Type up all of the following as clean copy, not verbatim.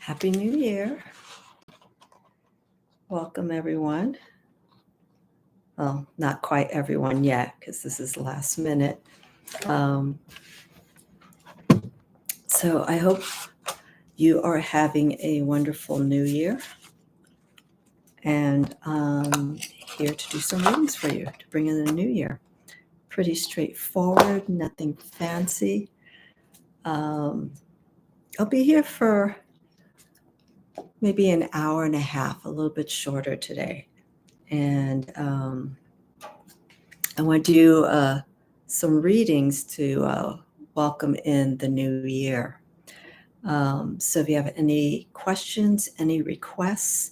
Happy New Year. Welcome, everyone. Well, not quite everyone yet, because this is last minute. So I hope you are having a wonderful New Year. And I'm here to do some readings for you to bring in the new year. Pretty straightforward, nothing fancy. I'll be here for maybe an hour and a half, a little bit shorter today. And I want to do some readings to welcome in the new year. So if you have any questions, any requests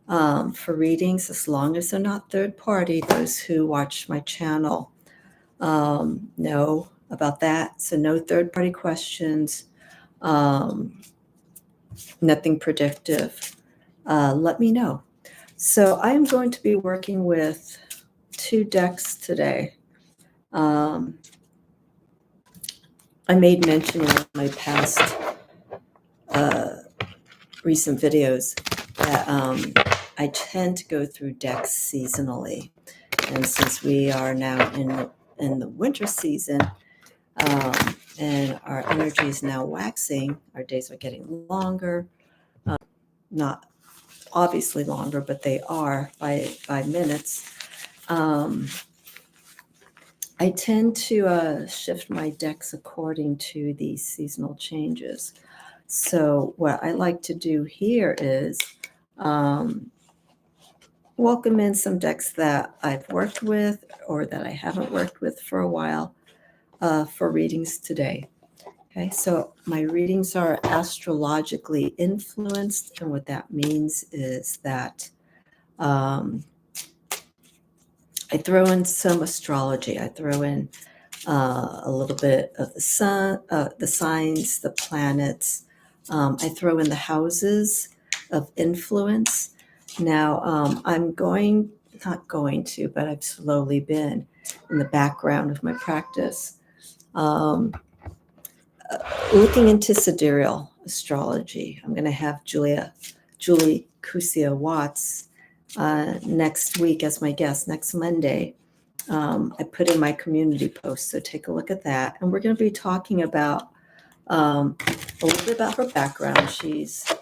for readings, as long as they're not third party, those who watch my channel know about that. So no third party questions, nothing predictive. Let me know. So I am going to be working with 2 decks today. I made mention in my past recent videos that I tend to go through decks seasonally. And since we are now in the winter season and our energy is now waxing, our days are getting longer, not obviously longer, but they are by minutes. I tend to shift my decks according to these seasonal changes. So what I like to do here is welcome in some decks that I've worked with or that I haven't worked with for a while for readings today. Okay, so my readings are astrologically influenced, and what that means is that I throw in some astrology. I throw in a little bit of the sun, the signs, the planets. I throw in the houses of influence. Now, I'm not going to, but I've slowly been in the background of my practice, looking into sidereal astrology. I'm going to have Julie Kusia Watts next week as my guest, next Monday. I put in my community post, so take a look at that. And we're going to be talking about a little bit about her background. She's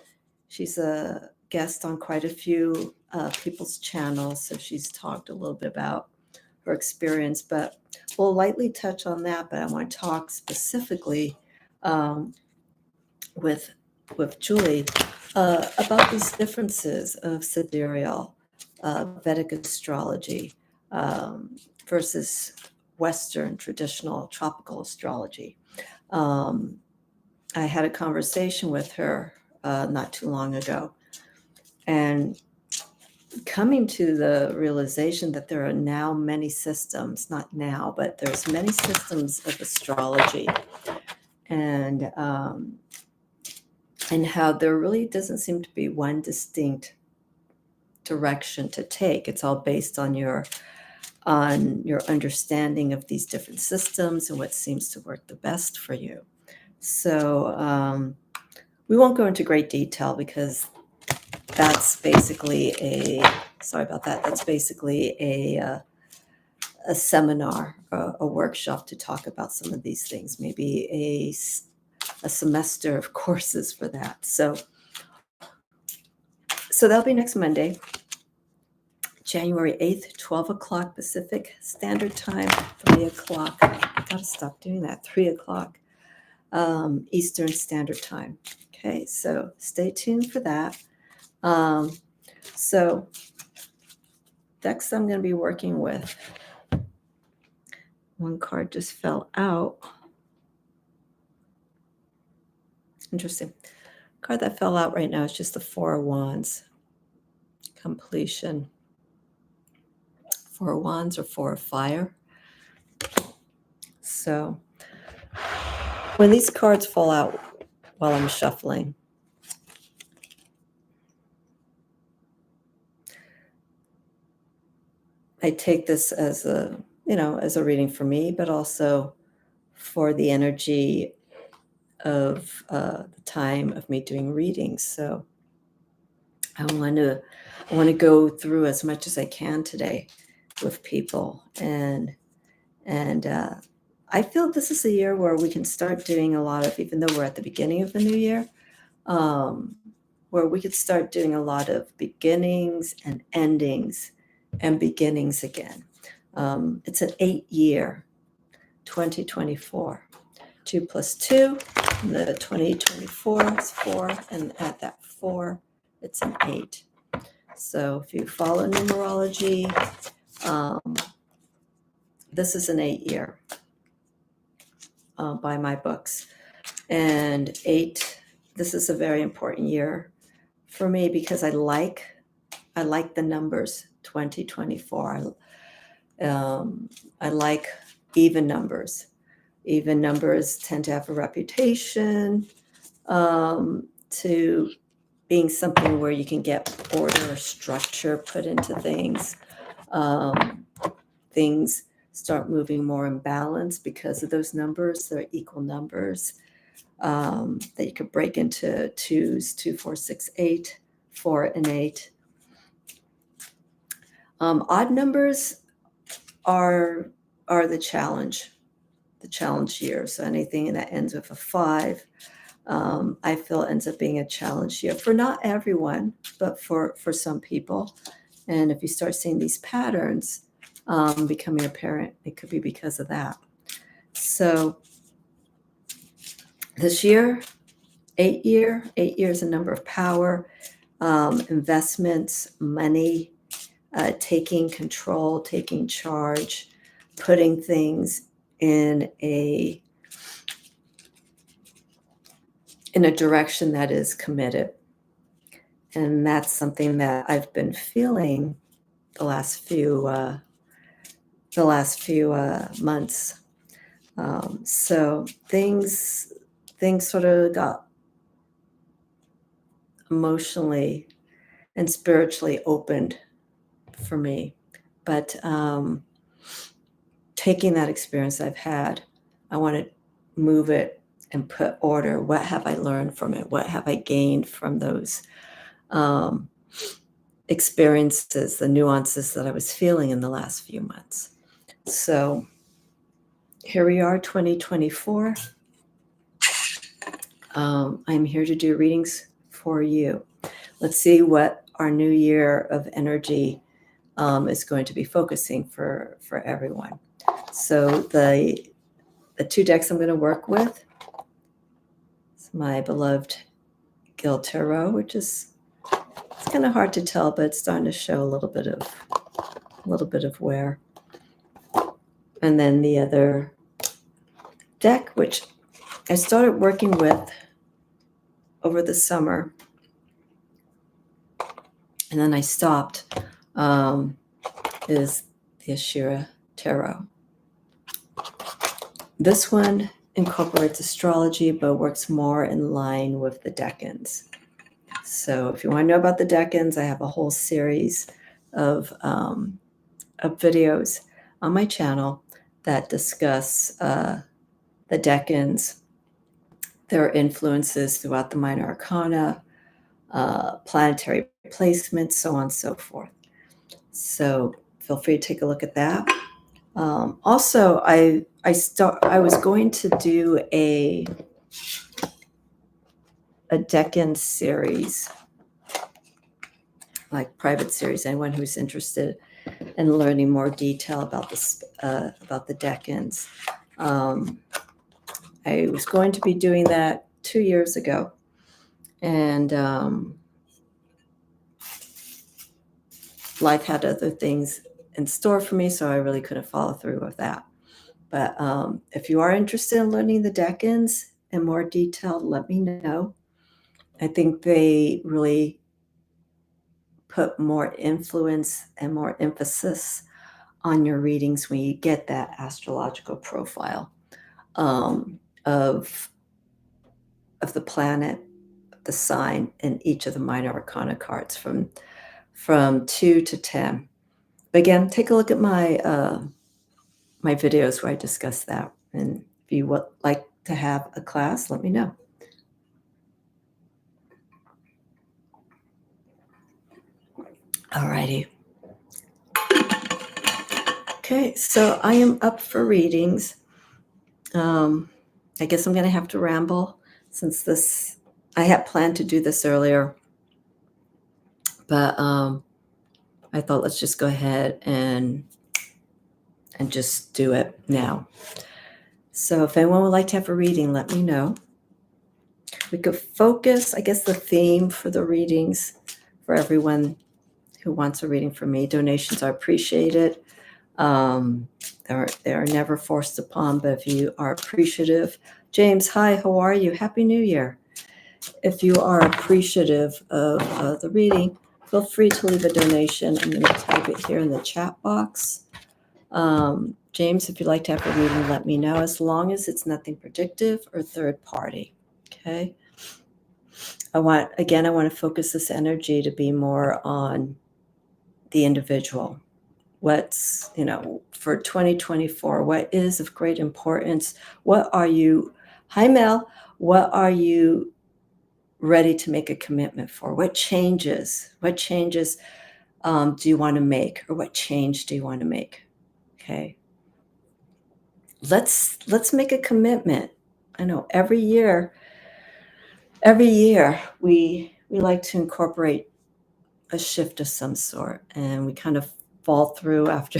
a guest on quite a few people's channels, so she's talked a little bit about her experience, but we'll lightly touch on that. But I want to talk specifically with Julie about these differences of sidereal Vedic astrology versus Western traditional tropical astrology. I had a conversation with her not too long ago, and coming to the realization that there are now many systems, not now, but there's many systems of astrology, and how there really doesn't seem to be one distinct direction to take. It's all based on your understanding of these different systems and what seems to work the best for you. So we won't go into great detail because that's basically that's basically a seminar, a workshop to talk about some of these things, maybe a semester of courses for that. So that'll be next Monday, January 8th, 12 o'clock Pacific Standard Time, 3 o'clock. I gotta stop doing that, 3 o'clock Eastern Standard Time. Okay, so stay tuned for that. So decks I'm going to be working with. One card just fell out. Interesting. Card that fell out right now is just the 4 of Wands. Completion. 4 of Wands or 4 of Fire. So when these cards fall out while I'm shuffling, I take this as a reading for me, but also for the energy the time of me doing readings. So I want to go through as much as I can today with people, and I feel this is a year where we can start doing a lot of, even though we're at the beginning of the new year, where we could start doing a lot of beginnings and endings and beginnings again. It's an 8-year, 2024. 2 plus 2, the 2024 is 4, and at that 4, it's an 8. So if you follow numerology, this is an 8-year by my books. And 8, this is a very important year for me because I like the numbers 2024. I like even numbers. Even numbers tend to have a reputation to being something where you can get order or structure put into things. Things start moving more in balance because of those numbers. They're equal numbers that you could break into 2s, 2, 4, 6, 8, 4, and 8. Odd numbers are the challenge year. So anything that ends with a 5, I feel ends up being a challenge year for not everyone, but for some people. And if you start seeing these patterns becoming apparent, it could be because of that. So this year, 8 years, a number of power, investments, money, taking control, taking charge, putting things in a direction that is committed. And that's something that I've been feeling the last few months. So things sort of got emotionally and spiritually opened for me. But taking that experience I've had, I want to move it and put order. What have I learned from it? What have I gained from those experiences, the nuances that I was feeling in the last few months? So here we are, 2024. I'm here to do readings for you. Let's see what our new year of energy is going to be focusing for everyone. So the 2 decks I'm going to work with is my beloved Gil Tarot, which is, it's kind of hard to tell, but it's starting to show a little bit of wear. And then the other deck, which I started working with over the summer, and then I stopped, is the Ashira Tarot. This one incorporates astrology, but works more in line with the decans. So if you want to know about the decans, I have a whole series of videos on my channel that discuss the decans, their influences throughout the minor arcana, planetary placements, so on and so forth. So feel free to take a look at that. Also, I was going to do a decan series, like private series. Anyone who's interested in learning more detail about this, about the decans. I was going to be doing that 2 years ago, and life had other things in store for me, so I really couldn't follow through with that. But if you are interested in learning the decans in more detail, let me know. I think they really put more influence and more emphasis on your readings when you get that astrological profile of the planet, the sign, and each of the minor arcana cards from 2 to 10. But again, take a look at my my videos where I discuss that. And if you like to have a class, let me know. All righty. Okay, so I am up for readings. I guess I'm going to have to ramble since I had planned to do this earlier, but I thought let's just go ahead and just do it now. So if anyone would like to have a reading, let me know. We could focus, I guess the theme for the readings for everyone who wants a reading from me, donations are appreciated. They are never forced upon, but if you are appreciative, James, hi, how are you? Happy New Year. If you are appreciative of the reading, feel free to leave a donation. I'm going to type it here in the chat box. James, if you'd like to have a reading, let me know, as long as it's nothing predictive or third party. Okay. I want to focus this energy to be more on the individual. What's, for 2024, what is of great importance? What are you, hi Mel, what are you ready to make a commitment for? What changes do you want to make, or what change do you want to make? Okay. Let's make a commitment. I know every year we like to incorporate a shift of some sort, and we kind of fall through after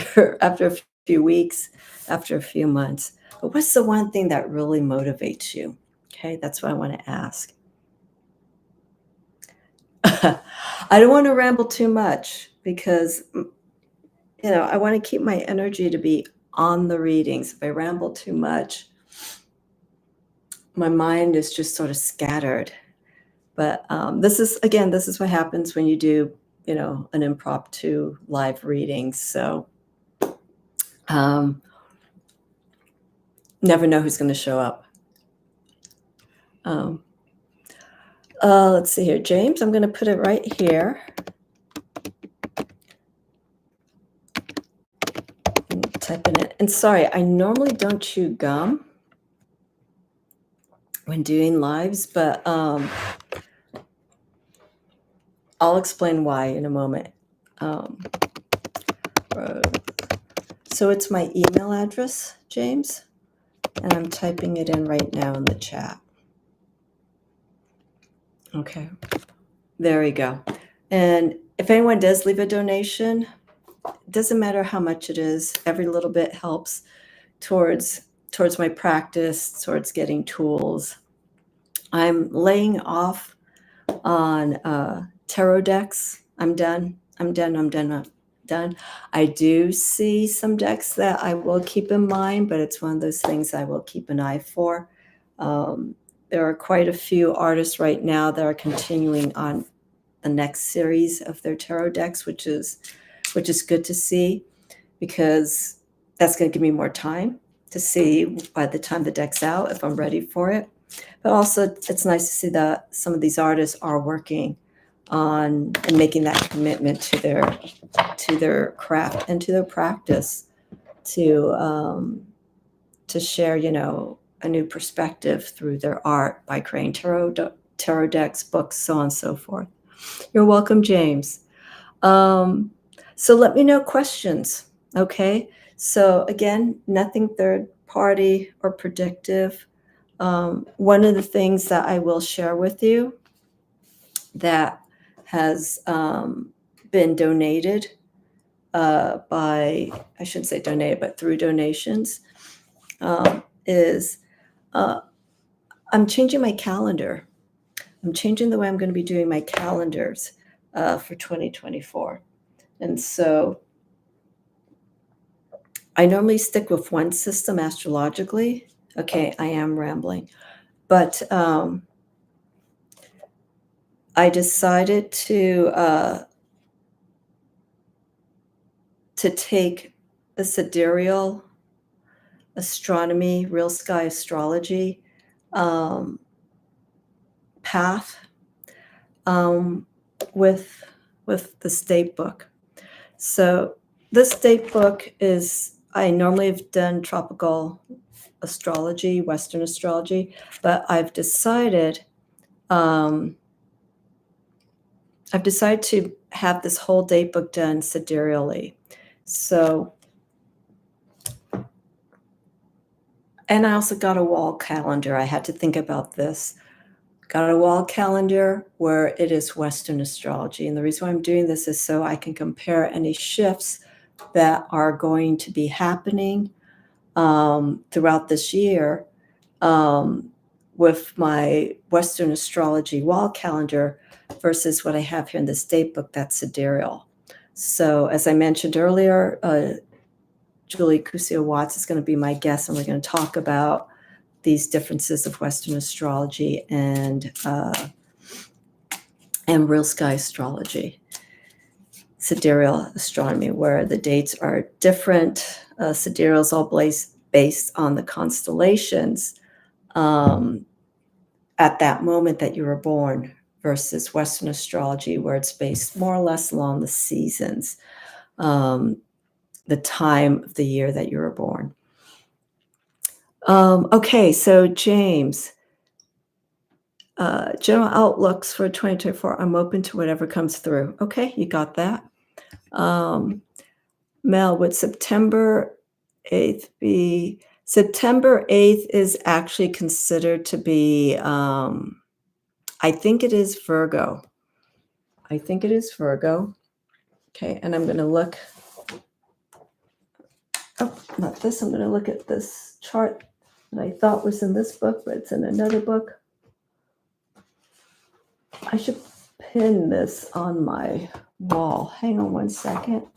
a few weeks, after a few months. But what's the one thing that really motivates you? Okay, that's what I want to ask. I don't want to ramble too much because I want to keep my energy to be on the readings. If I ramble too much, my mind is just sort of scattered. But this is what happens when you do, an impromptu live reading. So never know who's going to show up. Let's see here, James, I'm going to put it right here. Type in it. And sorry, I normally don't chew gum when doing lives, but I'll explain why in a moment. So it's my email address, James, and I'm typing it in right now in the chat. Okay, there we go. And if anyone does leave a donation, it doesn't matter how much it is. Every little bit helps towards my practice, towards getting tools. I'm laying off on tarot decks. I'm done. I do see some decks that I will keep in mind, but it's one of those things I will keep an eye for. There are quite a few artists right now that are continuing on the next series of their tarot decks, which is good to see, because that's going to give me more time to see by the time the deck's out if I'm ready for it. But also it's nice to see that some of these artists are working on and making that commitment to their craft and to their practice to share, a new perspective through their art by creating tarot decks, books, so on and so forth. You're welcome, James. So let me know questions. Okay. So again, nothing third party or predictive. One of the things that I will share with you that has been donated by, I shouldn't say donated, but through donations, is I'm changing my calendar. I'm changing the way I'm going to be doing my calendars for 2024. And so I normally stick with one system astrologically. Okay, I am rambling. But I decided to take the sidereal astronomy, real sky astrology path with the state book. So this state book is I normally have done tropical astrology, Western astrology, but I've decided to have this whole date book done sidereally. So, and I also got a wall calendar. I had to think about this. Got a wall calendar where it is Western astrology. And the reason why I'm doing this is so I can compare any shifts that are going to be happening throughout this year with my Western astrology wall calendar versus what I have here in this date book that's sidereal. So as I mentioned earlier, Julie Kusio-Watts is going to be my guest, and we're going to talk about these differences of Western astrology and real sky astrology, sidereal astronomy, where the dates are different. Sidereal is all based on the constellations at that moment that you were born, versus Western astrology, where it's based more or less along the seasons, the time of the year that you were born. Okay, so James, general outlooks for 2024. I'm open to whatever comes through. Okay, you got that. Mel, would September 8th be? September 8th is actually considered to be, I think it is Virgo. I think it is Virgo. Okay, and I'm going to look. Oh, not this. I'm going to look at this chart that I thought was in this book, but it's in another book. I should pin this on my wall. Hang on one second.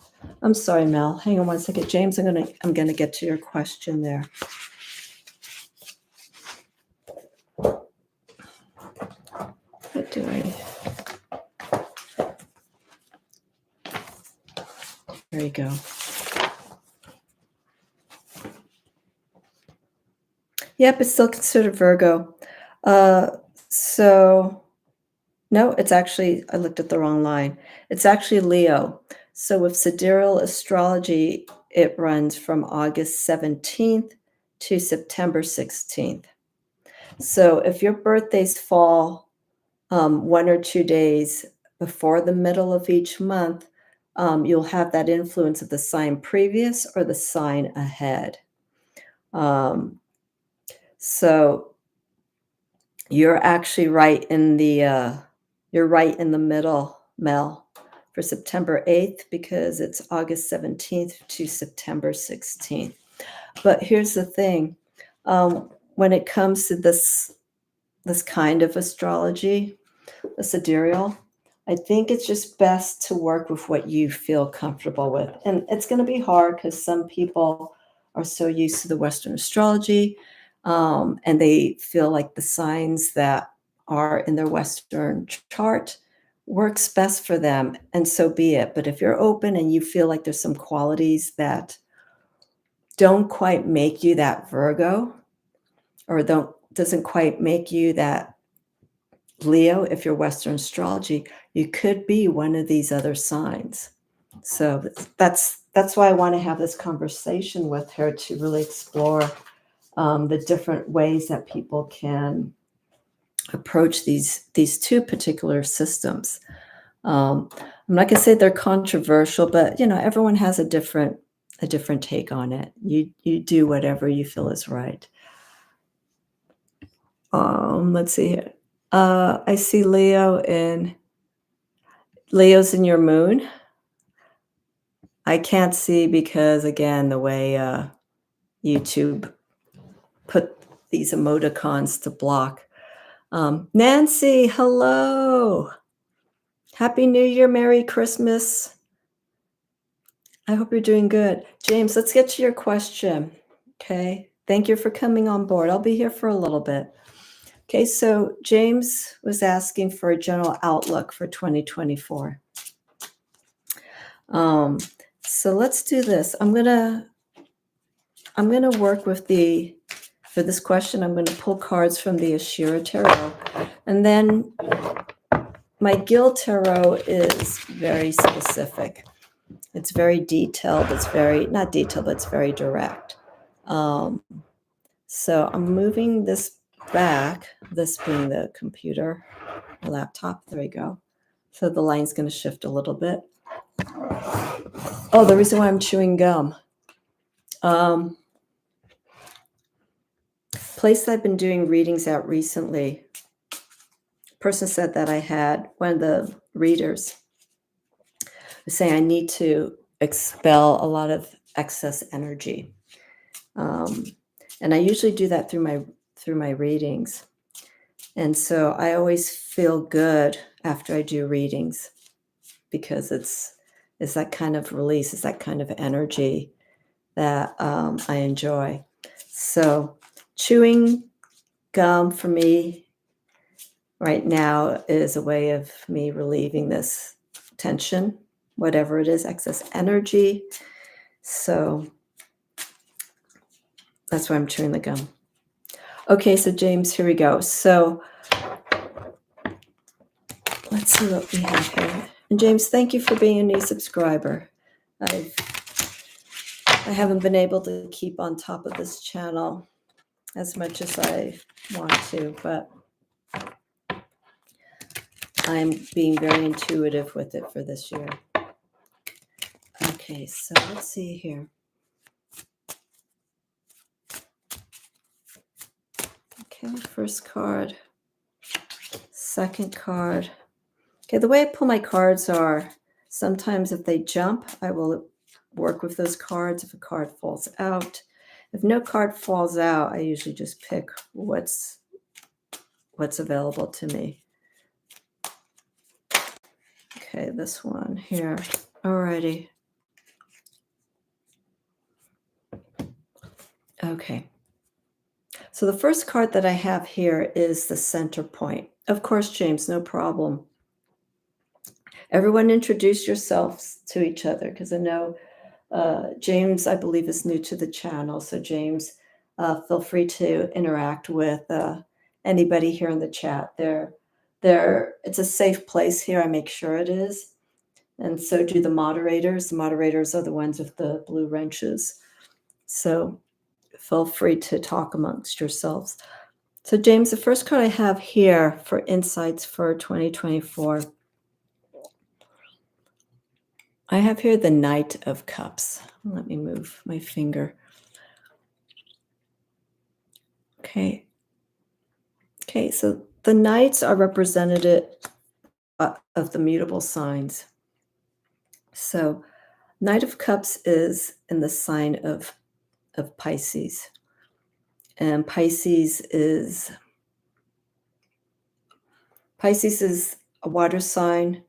I'm sorry, Mel. Hang on one second. James, I'm gonna get to your question there. What do I? There you go. Yep, it's still considered Virgo. So no, it's actually, I looked at the wrong line. It's actually Leo. So with sidereal astrology, it runs from August 17th to September 16th. So if your birthdays fall 1 or 2 days before the middle of each month, you'll have that influence of the sign previous or the sign ahead. So you're actually right in the middle, Mel, for September 8th, because it's August 17th to September 16th. But here's the thing. When it comes to this kind of astrology, the sidereal, I think it's just best to work with what you feel comfortable with. And it's going to be hard because some people are so used to the Western astrology, and they feel like the signs that are in their Western chart works best for them, and so be it. But if you're open and you feel like there's some qualities that don't quite make you that Virgo, or doesn't quite make you that Leo, if you're Western astrology, you could be one of these other signs. So that's why I want to have this conversation with her, to really explore the different ways that people can approach these two particular systems. I'm not going to say they're controversial, but everyone has a different take on it. You do whatever you feel is right. Let's see here. I see Leo's in your moon. I can't see because, again, the way YouTube put these emoticons to block. Nancy, hello. Happy New Year, Merry Christmas. I hope you're doing good. James, let's get to your question. Okay. Thank you for coming on board. I'll be here for a little bit. Okay, so James was asking for a general outlook for 2024. So let's do this. I'm gonna work with for this question, I'm gonna pull cards from the Ashira Tarot, and then my Gil Tarot is very specific. It's very detailed. It's very, not detailed, but it's very direct. So I'm moving this back, this being the computer, the laptop. There we go. So the line's going to shift a little bit. Oh, the reason why I'm chewing gum. Place that I've been doing readings at recently. Person said that I had, one of the readers was saying I need to expel a lot of excess energy. And I usually do that through my readings. And so I always feel good after I do readings because it's that kind of release, it's that kind of energy that I enjoy. So chewing gum for me right now is a way of me relieving this tension, whatever it is, excess energy. So that's why I'm chewing the gum. Okay, so James, here we go. So let's see what we have here. And James, thank you for being a new subscriber. I haven't been able to keep on top of this channel as much as I want to, but I'm being very intuitive with it for this year. Okay, so let's see here. Okay, first card, second card. Okay, the way I pull my cards are, sometimes if they jump, I will work with those cards if a card falls out. If no card falls out, I usually just pick what's available to me. Okay, this one here. Alrighty. Okay. So the first card that I have here is the center point. Of course, James, no problem. Everyone introduce yourselves to each other because I know James, I believe, is new to the channel. So James, feel free to interact with anybody here in the chat. It's a safe place here. I make sure it is. And so do the moderators. The moderators are the ones with the blue wrenches. So feel free to talk amongst yourselves. So James, the first card I have here for insights for 2024, I have here the Knight of Cups. Let me move my finger. Okay. Okay, so the Knights are representative of the mutable signs. So Knight of Cups is in the sign of Pisces. And Pisces is a water sign.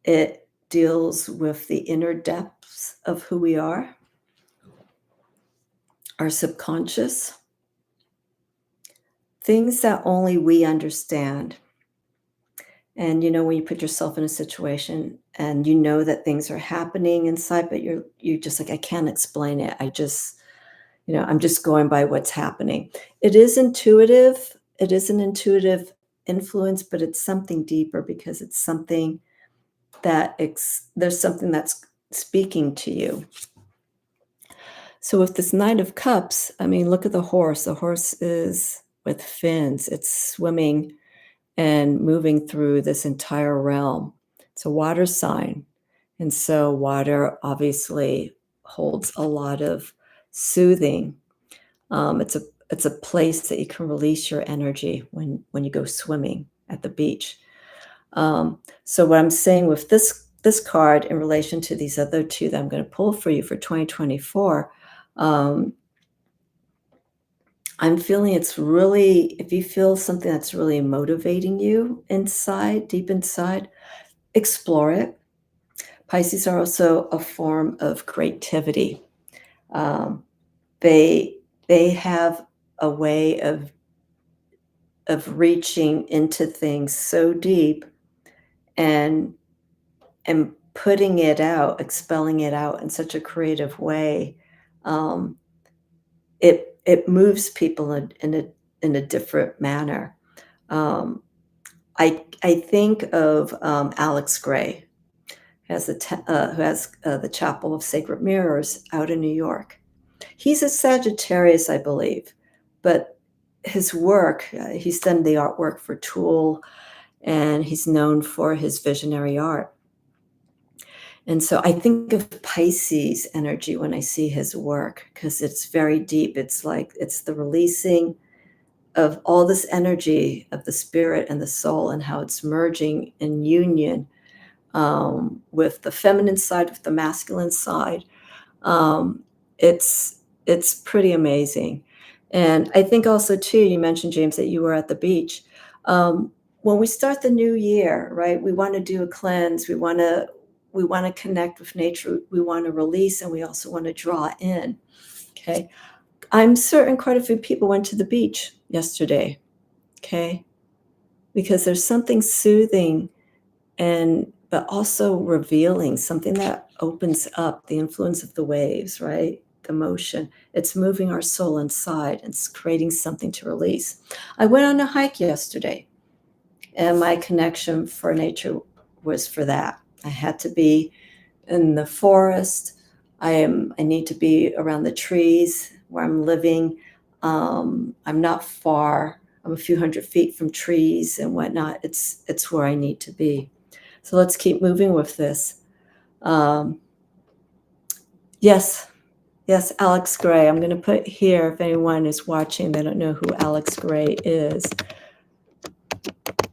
It deals with the inner depths of who we are, our subconscious, things that only we understand. And when you put yourself in a situation and you know that things are happening inside, but you're just like, I can't explain it. I'm just going by what's happening. It is intuitive. It is an intuitive influence, but it's something deeper because it's something that there's something that's speaking to you. So with this Knight of Cups, I mean, look at the horse. The horse is with fins. It's swimming and moving through this entire realm. It's a water sign. And so water obviously holds a lot of soothing. It's a place that you can release your energy when you go swimming at the beach. So what I'm saying with this card in relation to these other two that I'm going to pull for you for 2024, I'm feeling it's really, if you feel something that's really motivating you inside, deep inside, explore it. Pisces are also a form of creativity. They have a way of reaching into things so deep and putting it out, expelling it out in such a creative way. It moves people in a different manner. I think of Alex Gray. who has the Chapel of Sacred Mirrors out in New York. He's a Sagittarius, I believe, but his work, he's done the artwork for Tool, and he's known for his visionary art. And so I think of Pisces energy when I see his work, because it's very deep. It's like it's the releasing of all this energy of the spirit and the soul, and how it's merging in union with the feminine side, with the masculine side. Um, it's pretty amazing. And I think also too, you mentioned, James, that you were at the beach. When we start the new year, right, we want to do a cleanse. We want to connect with nature. We want to release, and we also want to draw in. Okay. I'm certain quite a few people went to the beach yesterday. Okay. Because there's something soothing but also revealing, something that opens up the influence of the waves, right? The motion. It's moving our soul inside. It's creating something to release. I went on a hike yesterday, and my connection for nature was for that. I had to be in the forest. I need to be around the trees where I'm living. I'm not far. I'm a few hundred feet from trees and whatnot. It's where I need to be. So let's keep moving with this. Yes, Alex Gray. I'm going to put here, if anyone is watching, they don't know who Alex Gray is.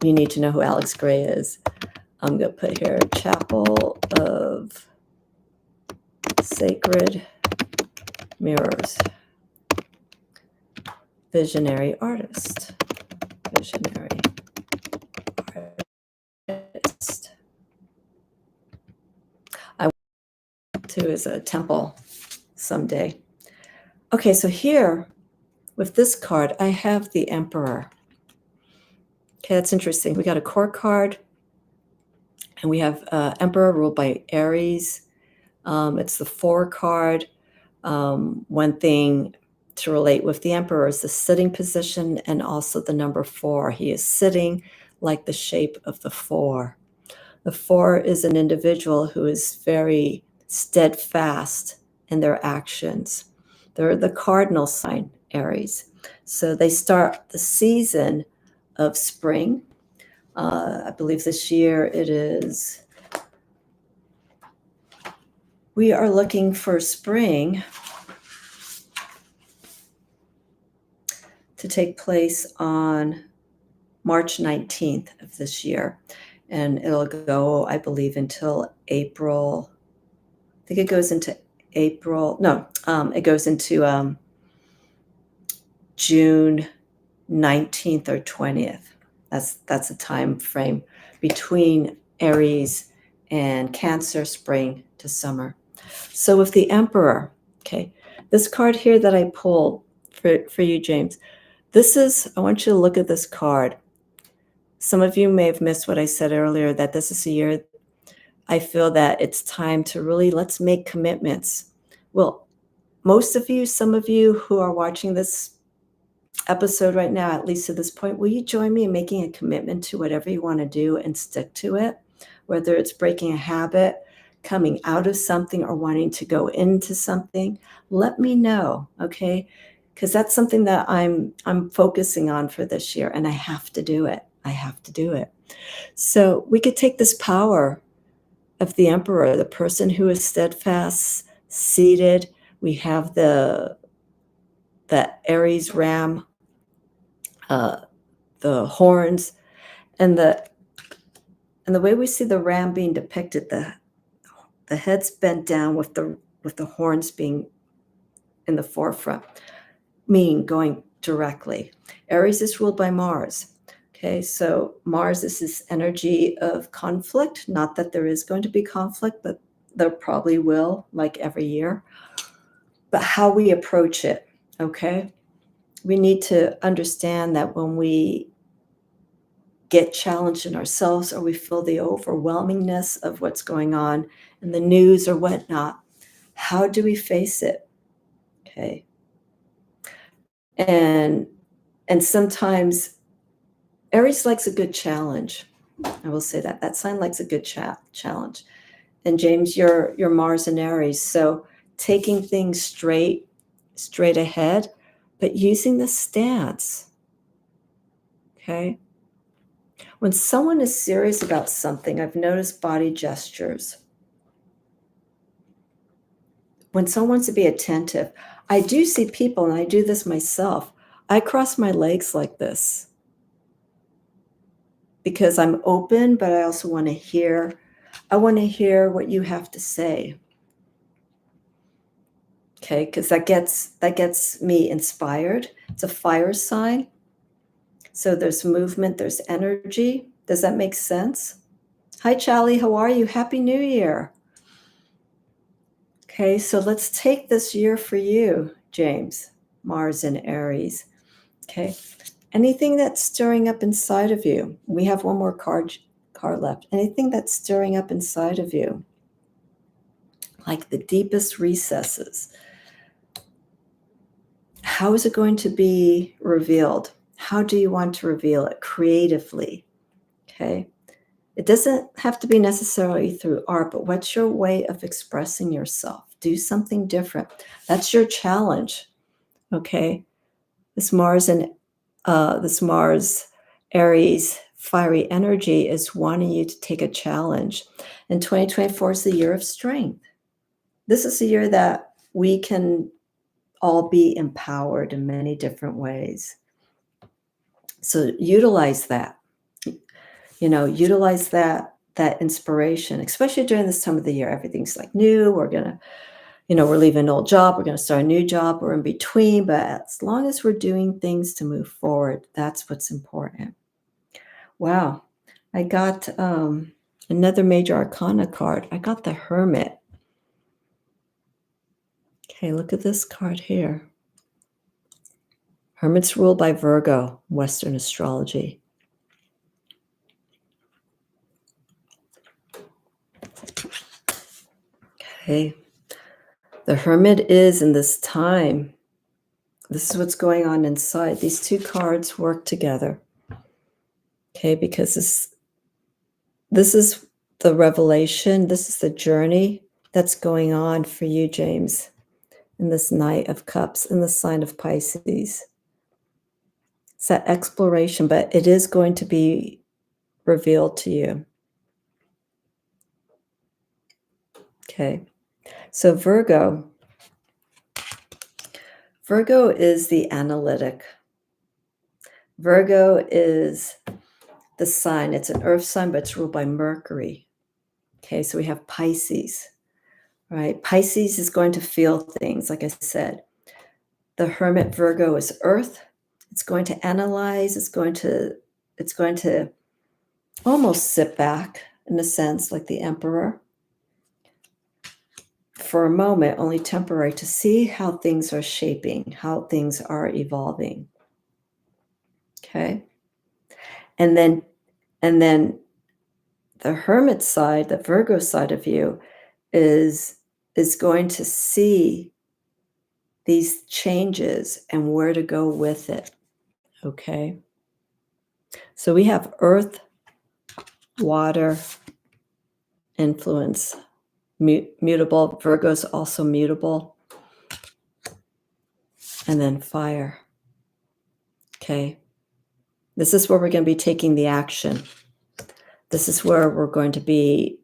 You need to know who Alex Gray is. I'm going to put here, Chapel of Sacred Mirrors. Visionary artist. Visionary artist. I want to is a temple someday. Okay, so here with this card, I have the Emperor. Okay, that's interesting. We got a court card, and we have Emperor ruled by Aries. It's the 4 card. One thing to relate with the Emperor is the sitting position and also the number 4. He is sitting like the shape of the 4. The 4 is an individual who is very steadfast in their actions. They're the cardinal sign, Aries. So they start the season of spring. I believe this year we are looking for spring to take place on March 19th of this year. And it'll go, I believe, until April. I think it goes into April. No, it goes into June 19th or 20th. That's a time frame between Aries and Cancer, spring to summer. So with the Emperor, okay, this card here that I pulled for you, James, I want you to look at this card. Some of you may have missed what I said earlier, that this is a year I feel that it's time to really, let's make commitments. Well, most of you, some of you who are watching this episode right now, at least to this point, will you join me in making a commitment to whatever you want to do and stick to it? Whether it's breaking a habit, coming out of something, or wanting to go into something, let me know, okay? Because that's something that I'm focusing on for this year, and I have to do it. I have to do it. So we could take this power of the Emperor, the person who is steadfast, seated. We have the Aries ram, the horns, and the way we see the ram being depicted, the head's bent down with the horns being in the forefront, meaning going directly. Aries is ruled by Mars. Okay, so Mars is this energy of conflict. Not that there is going to be conflict, but there probably will, like every year. But how we approach it, okay? We need to understand that when we get challenged in ourselves, or we feel the overwhelmingness of what's going on in the news or whatnot, how do we face it? Okay. And sometimes Aries likes a good challenge. I will say that sign likes a good challenge. And James, you're Mars and Aries. So taking things straight ahead, but using the stance. Okay. When someone is serious about something, I've noticed body gestures. When someone wants to be attentive, I do see people, and I do this myself. I cross my legs like this because I'm open, but I also want to hear. I want to hear what you have to say. Okay, because that gets me inspired. It's a fire sign. So there's movement, there's energy. Does that make sense? Hi, Charlie. How are you? Happy New Year. Okay, so let's take this year for you, James, Mars and Aries. Okay, anything that's stirring up inside of you. We have one more card left. Anything that's stirring up inside of you, like the deepest recesses. How is it going to be revealed? How do you want to reveal it creatively? Okay. It doesn't have to be necessarily through art, but what's your way of expressing yourself? Do something different. That's your challenge. Okay. This Mars Aries fiery energy is wanting you to take a challenge. And 2024 is the year of strength. This is the year that we can all be empowered in many different ways. So utilize that. Utilize that inspiration, especially during this time of the year. Everything's like new. We're gonna, we're leaving an old job. We're gonna start a new job. We're in between, but as long as we're doing things to move forward, that's what's important. Wow, I got another major arcana card. I got the Hermit. Okay, look at this card here. Hermit's ruled by Virgo, Western astrology. Okay. The Hermit is in this time. This is what's going on inside. These two cards work together. Okay, because this is the revelation. This is the journey that's going on for you, James, in this Knight of Cups, in the sign of Pisces. It's that exploration, but it is going to be revealed to you. Okay. So Virgo is the analytic. Virgo is the sign. It's an earth sign, but it's ruled by Mercury. Okay, so we have Pisces, right? Pisces is going to feel things, like I said. The Hermit Virgo is earth. It's going to analyze. It's going to almost sit back in a sense, like the Emperor, for a moment, only temporary, to see how things are shaping, how things are evolving. Okay. And then the Hermit side, the Virgo side of you is going to see these changes and where to go with it. Okay. So we have earth, water, influence, mutable. Virgo's also mutable. And then fire. Okay. This is where we're going to be taking the action. This is where we're going to be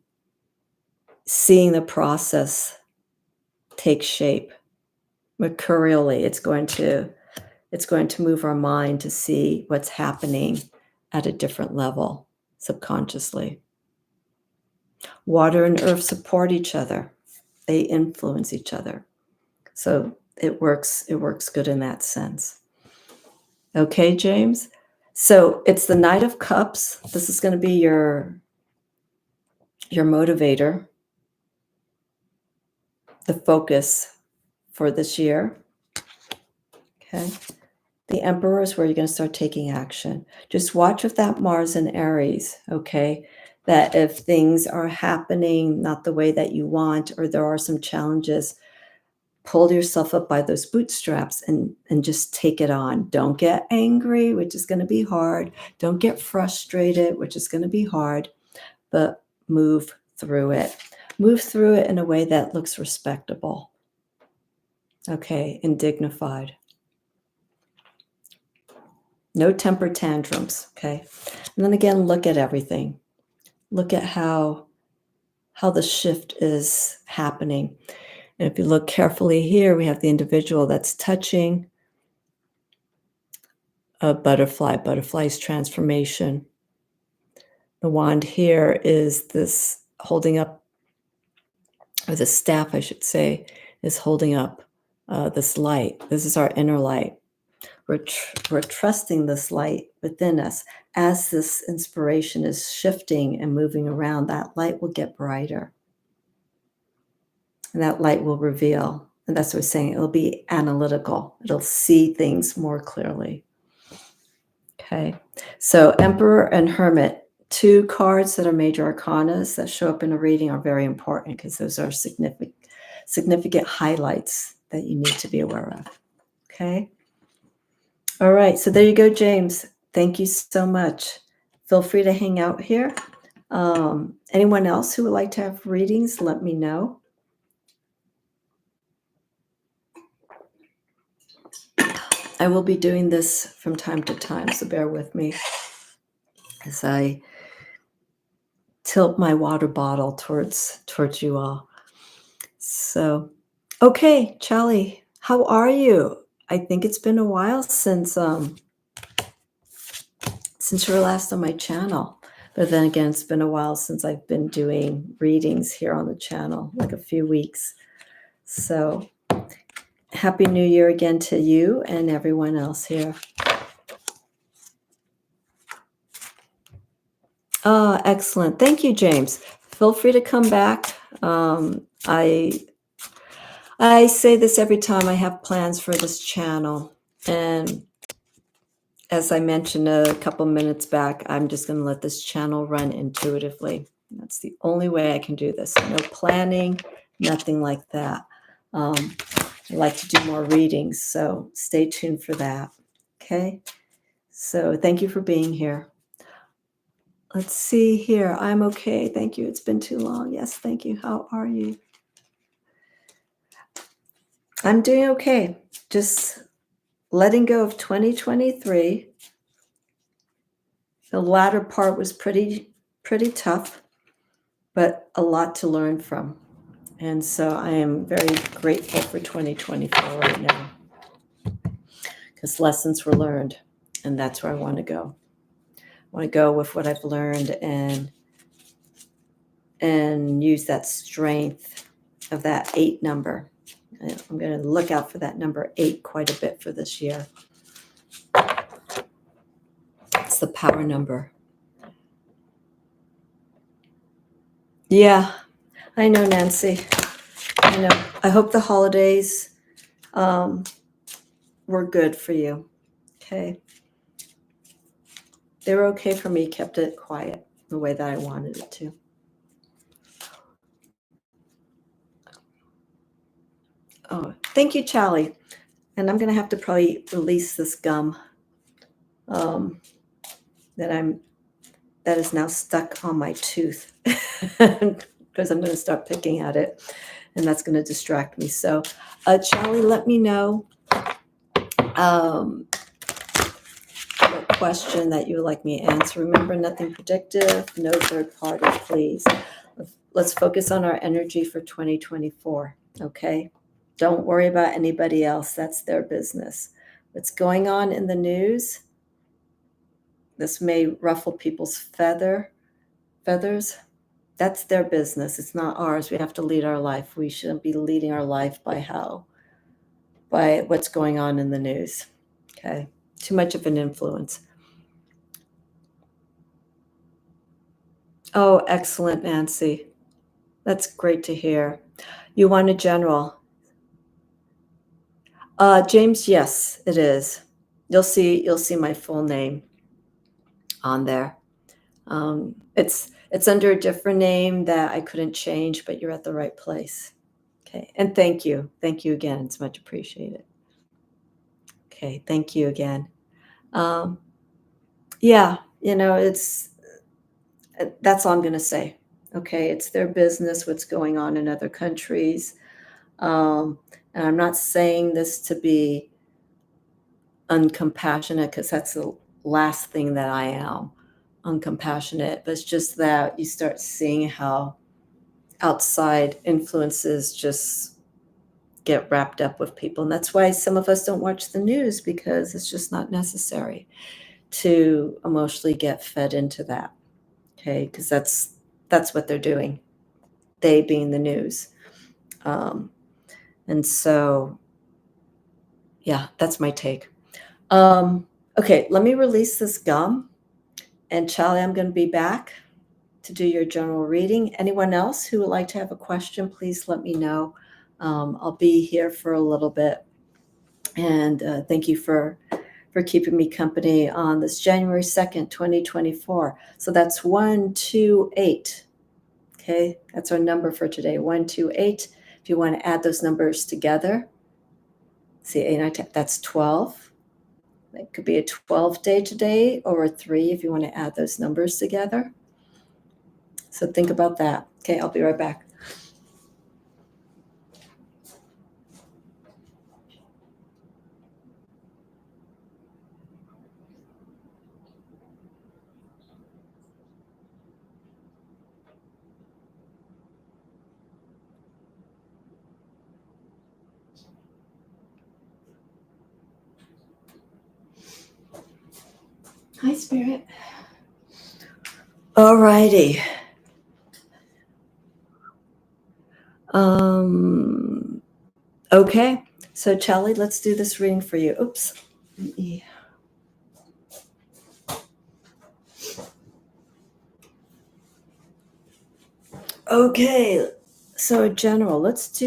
seeing the process take shape. Mercurially, it's going to move our mind to see what's happening at a different level subconsciously. Water and earth support each other. They influence each other. So it works good in that sense. Okay, James? So it's the Knight of Cups. This is going to be your motivator, the focus for this year. Okay. The Emperor is where you're going to start taking action. Just watch with that Mars and Aries, okay? That if things are happening not the way that you want, or there are some challenges, pull yourself up by those bootstraps and just take it on. Don't get angry, which is going to be hard. Don't get frustrated, which is going to be hard, but move through it. Move through it in a way that looks respectable, okay, and dignified. No temper tantrums, okay? And then again, look at everything. Look at how the shift is happening. And if you look carefully here, we have the individual that's touching a butterfly, butterfly's transformation. The wand here is this holding up, or the staff, I should say, is holding up this light. This is our inner light. We're trusting this light within us. As this inspiration is shifting and moving around, that light will get brighter. And that light will reveal. And that's what we're saying. It'll be analytical. It'll see things more clearly. Okay. So Emperor and Hermit, two cards that are major arcanas that show up in a reading are very important because those are significant highlights that you need to be aware of. Okay. All right. So there you go, James. Thank you so much. Feel free to hang out here. Anyone else who would like to have readings, let me know. I will be doing this from time to time, so bear with me as I tilt my water bottle towards you all. So, okay, Charlie, how are you? I think it's been a while since you were last on my channel. But then again, it's been a while since I've been doing readings here on the channel, like a few weeks. So, Happy New Year again to you and everyone else here. Excellent. Thank you, James. Feel free to come back. I say this every time I have plans for this channel. And as I mentioned a couple minutes back, I'm just going to let this channel run intuitively. That's the only way I can do this. No planning, nothing like that. I like to do more readings, so stay tuned for that. Okay? So thank you for being here. Let's see here. I'm okay. Thank you. It's been too long. Yes, thank you. How are you? I'm doing okay. Just letting go of 2023. The latter part was pretty tough, but a lot to learn from. And so I am very grateful for 2024 right now because lessons were learned, and that's where I want to go. I want to go with what I've learned and use that strength of that 8 number. I'm going to look out for that number 8 quite a bit for this year. It's the power number. Yeah, I know, Nancy. I know. I hope the holidays were good for you. Okay. They were okay for me. Kept it quiet the way that I wanted it to. Oh, thank you, Charlie. And I'm going to have to probably release this gum that is now stuck on my tooth because I'm going to start picking at it, and that's going to distract me. So, Charlie, let me know what question that you would like me to answer. Remember, nothing predictive, no third party, please. Let's focus on our energy for 2024, okay? Don't worry about anybody else. That's their business. What's going on in the news, this may ruffle people's feathers. That's their business. It's not ours. We have to lead our life. We shouldn't be leading our life by what's going on in the news. Okay. Too much of an influence. Oh, excellent, Nancy. That's great to hear. You want a general? James, yes, it is. You'll see my full name on there. It's under a different name that I couldn't change, but you're at the right place. Okay, and thank you again. It's much appreciated. Okay, thank you again. Yeah, that's all I'm going to say. Okay, it's their business what's going on in other countries. And I'm not saying this to be uncompassionate, because that's the last thing that I am, uncompassionate. But it's just that you start seeing how outside influences just get wrapped up with people. And that's why some of us don't watch the news, because it's just not necessary to emotionally get fed into that. Okay, because that's what they're doing, they being the news. And so, yeah, that's my take. Okay, let me release this gum. And Charlie, I'm going to be back to do your general reading. Anyone else who would like to have a question, please let me know. I'll be here for a little bit. And thank you for keeping me company on this January 2nd, 2024. So that's 128. Okay, that's our number for today, 128. If you want to add those numbers together, see, 8, 9, 10, that's 12. It could be a 12 day today, or a 3 if you want to add those numbers together. So think about that. Okay, I'll be right back. Hi, Spirit. All righty. Okay, so Charlie, let's do this reading for you. Oops. Okay, so general, let's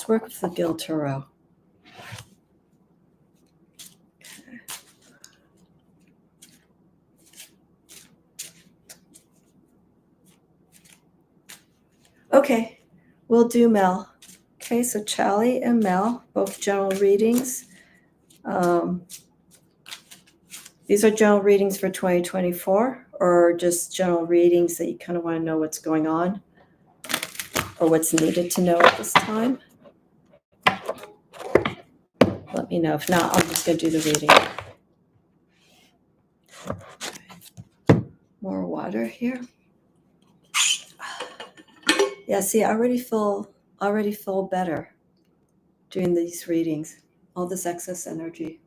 work with the Gil Tarot. Okay, we'll do Mel. Okay, so Charlie and Mel, both general readings. These are general readings for 2024, or just general readings that you kind of want to know what's going on or what's needed to know at this time. Let me know. If not, I'm just going to do the reading. More water here. Yeah, see, I already feel better doing these readings. All this excess energy.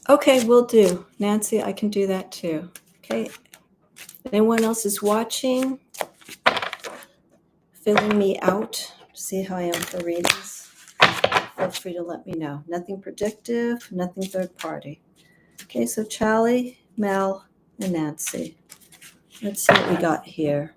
Okay, will do. Nancy, I can do that too. Okay. Anyone else is watching, filling me out, see how I am for readings, feel free to let me know. Nothing predictive, nothing third party. Okay, so Charlie, Mel, and Nancy. Let's see what we got here.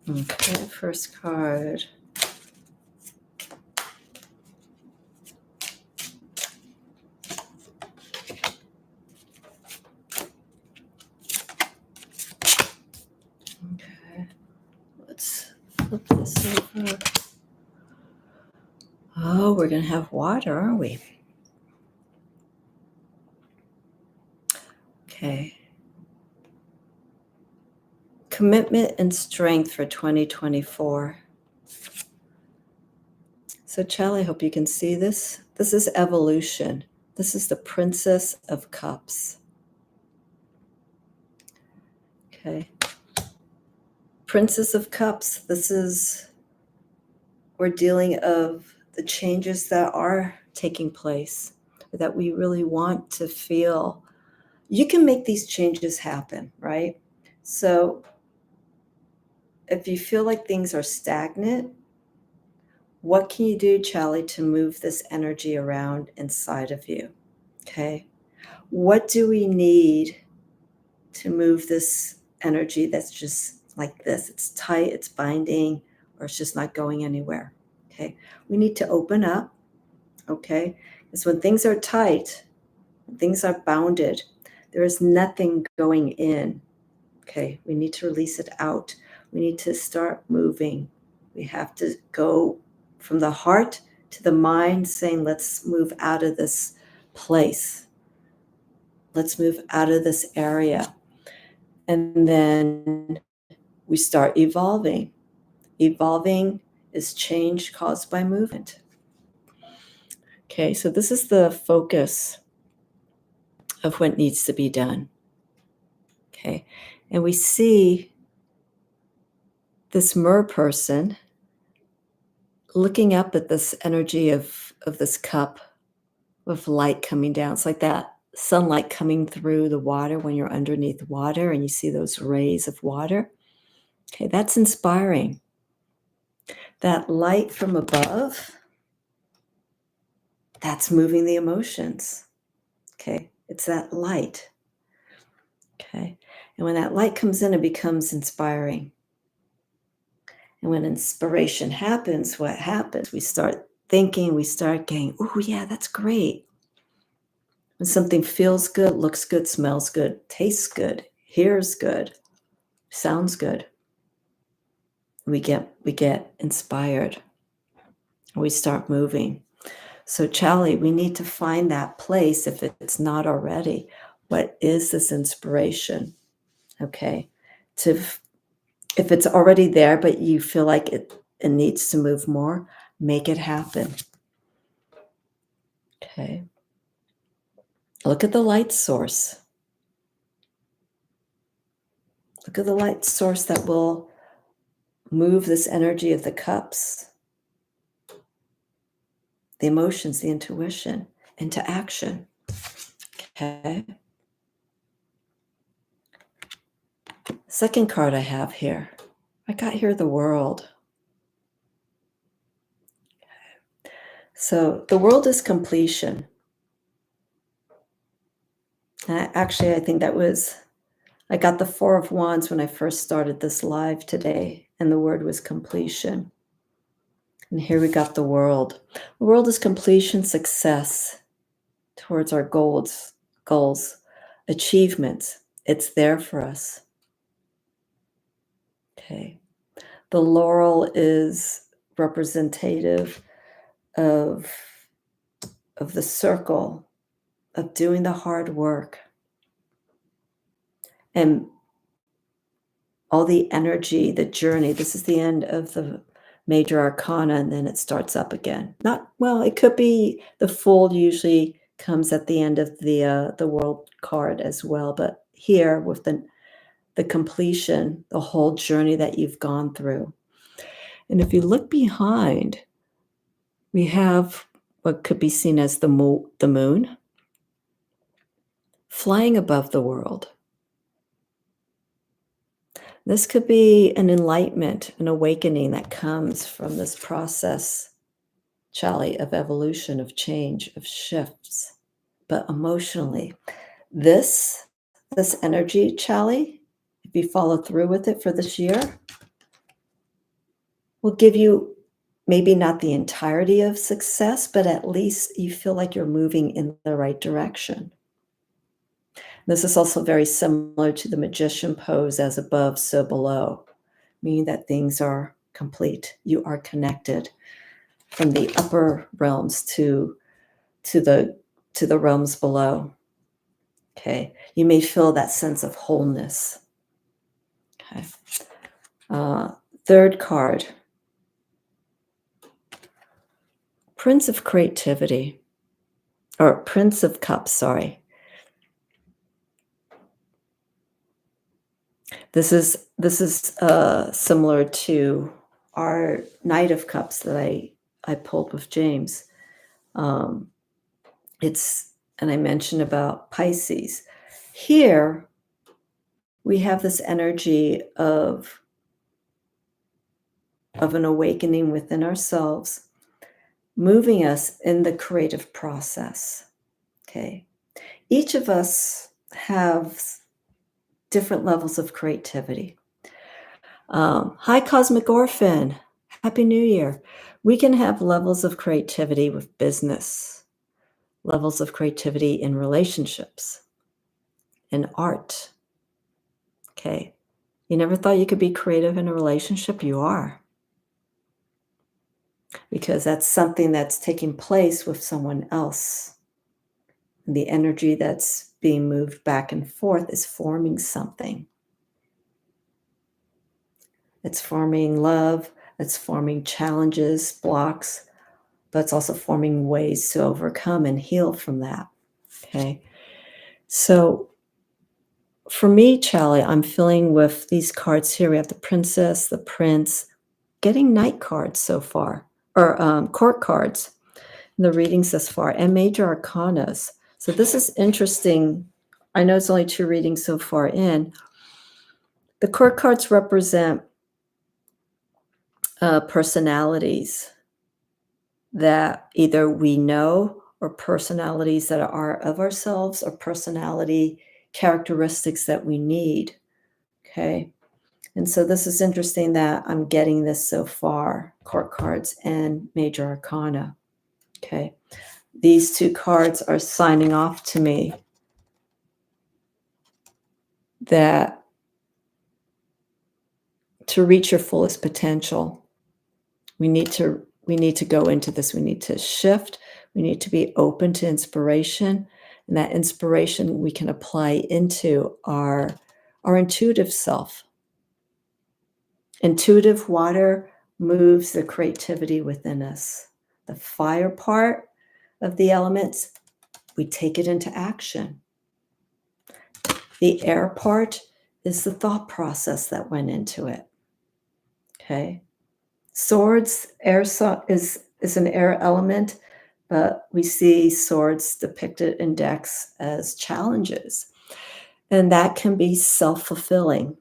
Okay, first card. Okay, let's flip this over. Oh, we're going to have water, aren't we? Okay. Commitment and strength for 2024. So, Charlie, I hope you can see this. This is evolution. This is the Princess of Cups. Okay. Princess of Cups. This is, we're dealing of the changes that are taking place, that we really want to feel. You can make these changes happen, right? So if you feel like things are stagnant, What can you do, Charlie, to move this energy around inside of you? Okay. What do we need to move this energy that's just like this? It's tight, it's binding, or it's just not going anywhere. Okay. We need to open up. Okay. Because when things are tight, when things are bounded, there is nothing going in. Okay. We need to release it out. We need to start moving. We have to go from the heart to the mind, saying, let's move out of this place. Let's move out of this area. And then we start evolving. Evolving is change caused by movement. Okay, so this is the focus of what needs to be done. Okay, and we see this mer person looking up at this energy of this cup of light coming down. It's like that sunlight coming through the water when you're underneath water and you see those rays of water. Okay, that's inspiring. That light from above, that's moving the emotions. Okay, it's that light. Okay, and when that light comes in, it becomes inspiring. And when inspiration happens, what happens? We start thinking, we start getting, oh, yeah, that's great. When something feels good, looks good, smells good, tastes good, hears good, sounds good, we get inspired. We start moving. So, Charlie, we need to find that place if it's not already. What is this inspiration? Okay. If it's already there, but you feel like it needs to move more, make it happen. Okay. Look at the light source. Look at the light source that will move this energy of the cups, the emotions, the intuition into action. Okay. Second card I have here. I got here the world. So the world is completion. And I think I got the Four of Wands when I first started this live today, and the word was completion. And here we got the world. The world is completion, success towards our goals, achievements. It's there for us. Okay. The laurel is representative of the circle of doing the hard work and all the energy, the journey. This is the end of the major arcana, and then it starts up again. It could be the Fool usually comes at the end of the world card as well, but here with the completion, the whole journey that you've gone through. And if you look behind, we have what could be seen as the moon flying above the world. This could be an enlightenment, an awakening that comes from this process, Charlie, of evolution, of change, of shifts. But emotionally, this energy, Charlie, if you follow through with it for this year, will give you maybe not the entirety of success, but at least you feel like you're moving in the right direction. This is also very similar to the magician pose, as above, so below, meaning that things are complete. You are connected from the upper realms to the realms below. Okay. You may feel that sense of wholeness. Okay. Third card, Prince of Creativity, or Prince of Cups, sorry. This is similar to our Knight of Cups that I pulled with James. And I mentioned about Pisces. Here we have this energy of an awakening within ourselves, moving us in the creative process. Okay. Each of us have different levels of creativity. Hi, Cosmic Orphan. Happy New Year. We can have levels of creativity with business, levels of creativity in relationships, in art. Okay. You never thought you could be creative in a relationship? You are. Because that's something that's taking place with someone else. And the energy that's being moved back and forth is forming something. It's forming love, it's forming challenges, blocks, but it's also forming ways to overcome and heal from that. Okay. So for me, Charlie, I'm feeling with these cards here. We have the princess, the prince, getting knight cards so far, or court cards in the readings thus far, and major arcanas. So this is interesting. I know it's only 2 readings so far in. The court cards represent personalities that either we know, or personalities that are of ourselves, or personality characteristics that we need. Okay. And so this is interesting that I'm getting this so far, court cards and major arcana. Okay. These 2 cards are signing off to me that to reach your fullest potential, we need to go into this. We need to shift. We need to be open to inspiration. And that inspiration we can apply into our intuitive self. Intuitive water moves the creativity within us. The fire part of the elements, we take it into action. The air part is the thought process that went into it. Okay. Swords, is an air element, but we see swords depicted in decks as challenges. And that can be self-fulfilling.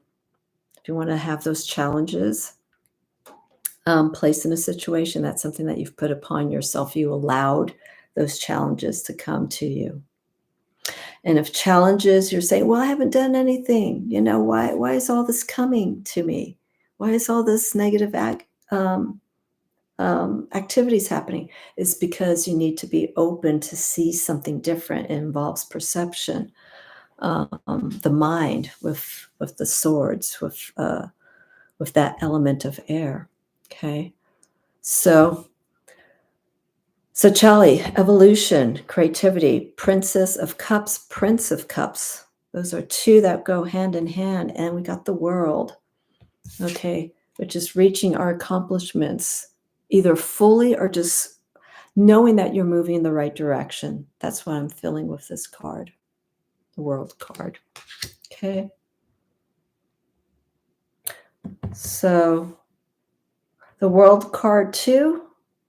If you want to have those challenges placed in a situation, that's something that you've put upon yourself. You allowed those challenges to come to you. And if challenges, you're saying, well, I haven't done anything. You know, why is all this coming to me? Why is all this negative activities happening? Is because you need to be open to see something different. It involves perception, the mind with the swords, with that element of air. Okay, so Charlie, evolution, creativity, Princess of Cups, Prince of Cups. Those are 2 that go hand in hand, and we got the World. Okay, which is reaching our accomplishments, either fully or just knowing that you're moving in the right direction. That's what I'm feeling with this card, the World card. Okay. So the World card 2,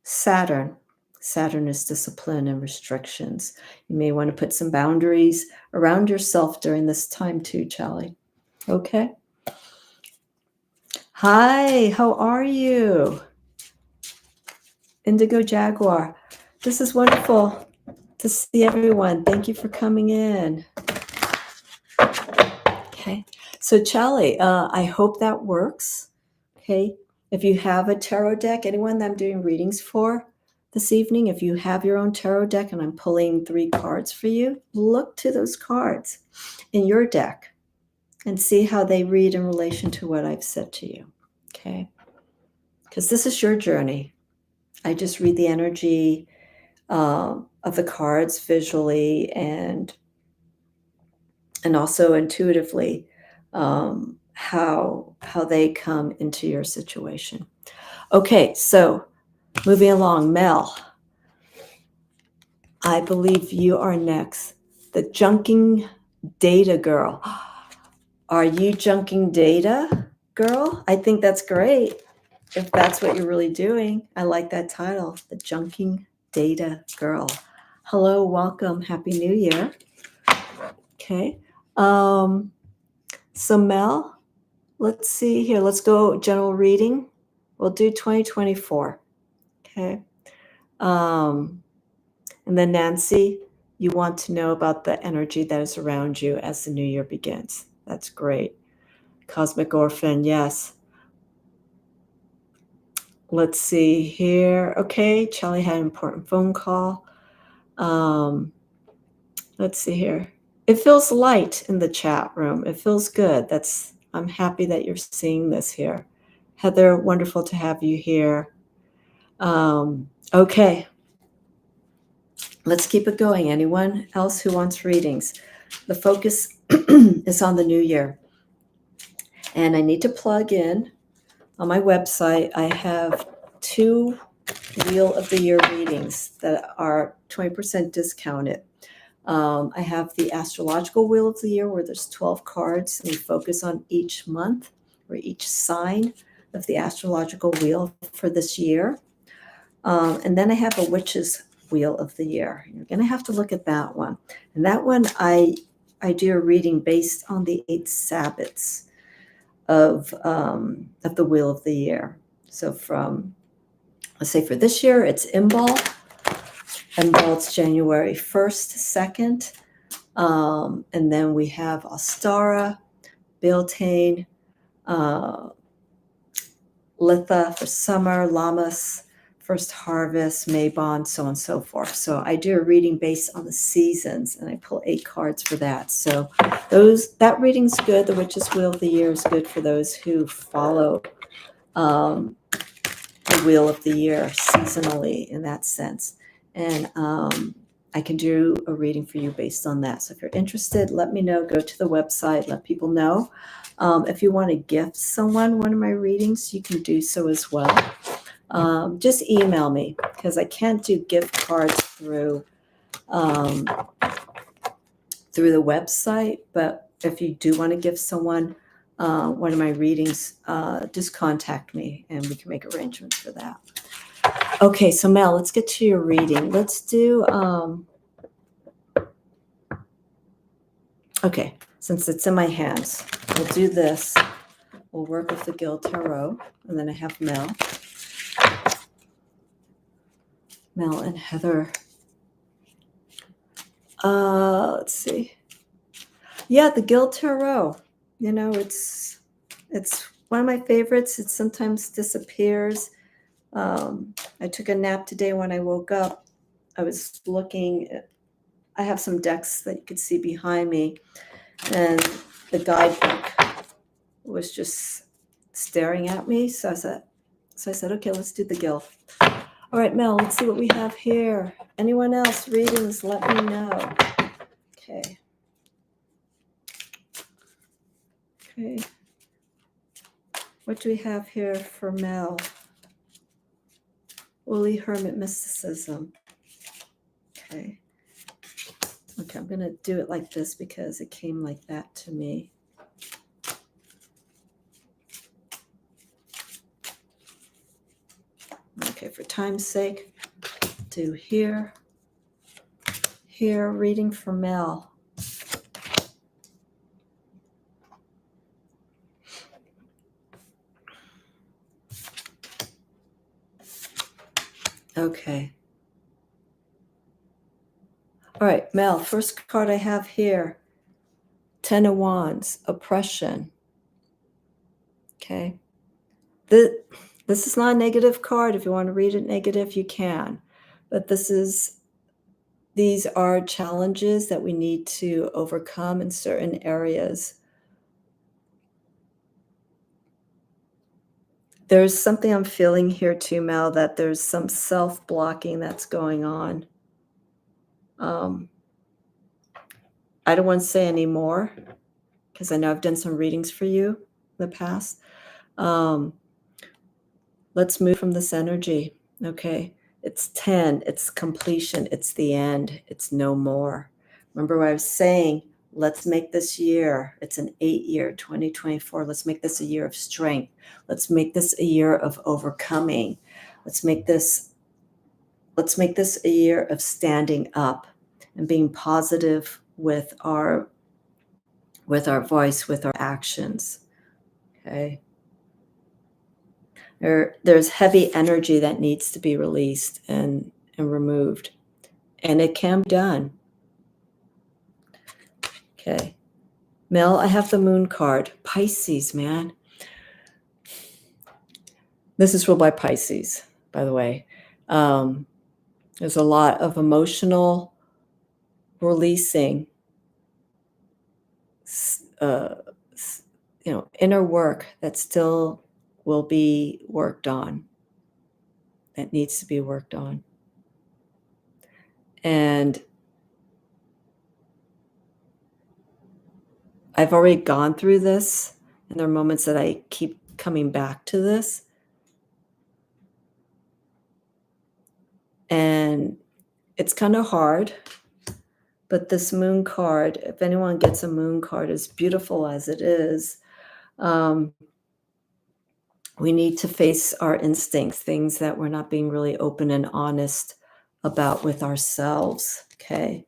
Saturn. Saturn is discipline and restrictions. You may want to put some boundaries around yourself during this time too, Charlie. Okay. Hi, how are you? Indigo Jaguar. This is wonderful to see everyone. Thank you for coming in. Okay. So Charlie, I hope that works. Okay. If you have a tarot deck, anyone that I'm doing readings for this evening, if you have your own tarot deck and I'm pulling 3 cards for you, look to those cards in your deck and see how they read in relation to what I've said to you. Okay. Because this is your journey. I just read the energy of the cards visually and also intuitively, how they come into your situation. Okay, so moving along, Mel, I believe you are next. The junking data girl. Are you junking data, girl? I think that's great. If that's what you're really doing, I like that title, the junking data girl. Hello, welcome, happy New Year. Okay. So Mel, let's see here. Let's go general reading. We'll do 2024. Okay. And then Nancy, you want to know about the energy that is around you as the new year begins. That's great. Cosmic Orphan, yes. Let's see here. Okay, Charlie had an important phone call. Let's see here. It feels light in the chat room. It feels good. I'm happy that you're seeing this here. Heather, wonderful to have you here. Okay. Let's keep it going. Anyone else who wants readings? The focus is on the new year. And I need to plug in on my website. I have 2 Wheel of the Year readings that are 20% discounted. I have the Astrological Wheel of the Year where there's 12 cards and we focus on each month or each sign of the astrological wheel for this year. And then I have a Witch's Wheel of the Year. You're going to have to look at that one. And that one I do a reading based on the 8 Sabbats of the Wheel of the Year. So let's say for this year, it's Imbal. It's January 1st, 2nd. And then we have Ostara, Beltane, Litha for summer, Lammas, first harvest, Mabon, so on and so forth. So I do a reading based on the seasons, and I pull 8 cards for that. So that reading's good. The Witch's Wheel of the Year is good for those who follow the Wheel of the Year seasonally in that sense. And I can do a reading for you based on that. So if you're interested, let me know. Go to the website, let people know. If you want to gift someone one of my readings, you can do so as well. Just email me because I can't do gift cards through the website. But if you do want to give someone one of my readings, just contact me and we can make arrangements for that. Okay, so Mel, let's get to your reading. Let's do, okay, since it's in my hands, we'll do this. We'll work with the Guild Tarot, and then I have Mel and Heather. Let's see. Yeah, the Guild Tarot. You know, it's one of my favorites. It sometimes disappears. I took a nap today when I woke up. I was looking. I have some decks that you could see behind me, and the guidebook was just staring at me. So I said, okay, let's do the Guild. All right, Mel, let's see what we have here. Anyone else readings, let me know. Okay. What do we have here for Mel? Woolly Hermit Mysticism. Okay, I'm going to do it like this because it came like that to me. Okay, for time's sake, do here, reading for Mel. Okay. All right, Mel, first card I have here, 10 of Wands, oppression. Okay. This is not a negative card. If you want to read it negative, you can. But these are challenges that we need to overcome in certain areas. There's something I'm feeling here too, Mel, that there's some self-blocking that's going on. I don't want to say any more because I know I've done some readings for you in the past. Let's move from this energy. Okay. It's 10. It's completion. It's the end. It's no more. Remember what I was saying? Let's make this year. It's an 8-year, 2024. Let's make this a year of strength. Let's make this a year of overcoming. Let's make this a year of standing up and being positive with our voice, with our actions. Okay. There's heavy energy that needs to be released, and and removed. And it can be done. Okay. Mel, I have the moon card. Pisces, man. This is ruled by Pisces, by the way. There's a lot of emotional releasing, inner work that still will be worked on, that needs to be worked on. And I've already gone through this, and there are moments that I keep coming back to this. And it's kind of hard, but this moon card, if anyone gets a moon card, as beautiful as it is, we need to face our instincts, things that we're not being really open and honest about with ourselves, okay?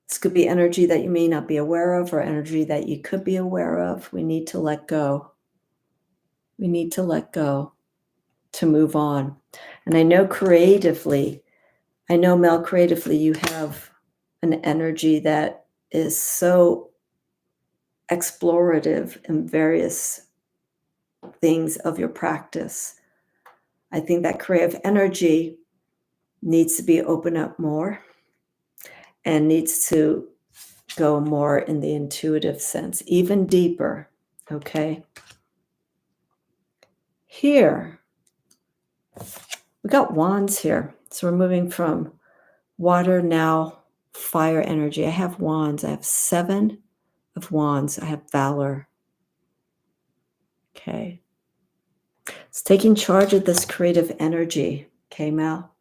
This could be energy that you may not be aware of or energy that you could be aware of. We need to let go. We need to let go to move on. And I know creatively, Mel, creatively, you have an energy that is so explorative in various things of your practice. I think that creative energy needs to be opened up more and needs to go more in the intuitive sense, even deeper, okay? Here, we got wands here. So we're moving from water, now fire energy. I have wands. I have 7 of wands. I have valor. Okay. It's taking charge of this creative energy. Okay, Mel?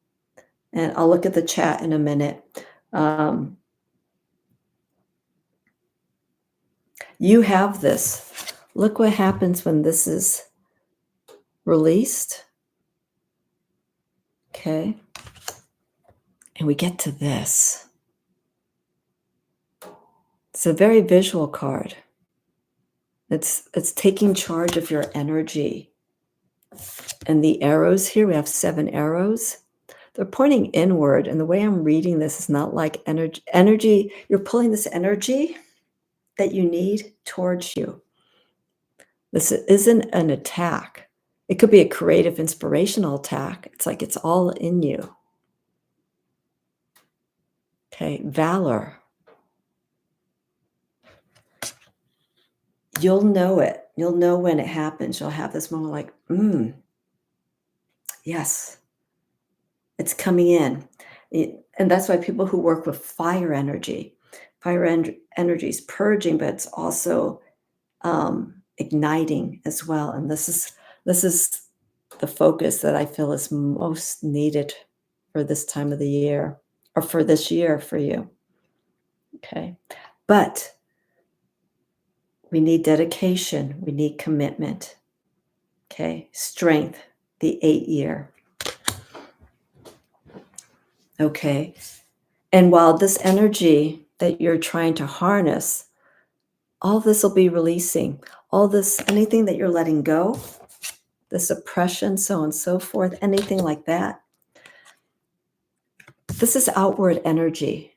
And I'll look at the chat in a minute. You have this. Look what happens when this is released. Okay. And we get to this. It's a very visual card. It's taking charge of your energy. And the arrows here, we have 7 arrows. They're pointing inward. And the way I'm reading this is not like energy. You're pulling this energy that you need towards you. This isn't an attack. It could be a creative, inspirational attack. It's like it's all in you. Okay, valor. You'll know it. You'll know when it happens. You'll have this moment like, yes, it's coming in. And that's why people who work with fire energy is purging, but it's also igniting as well. And this is the focus that I feel is most needed for this time of the year, or for this year for you. Okay. But we need dedication. We need commitment. Okay. Strength, the 8 year. Okay. And while this energy that you're trying to harness, all this will be releasing. All this, anything that you're letting go, the suppression, so on and so forth, anything like that. This is outward energy.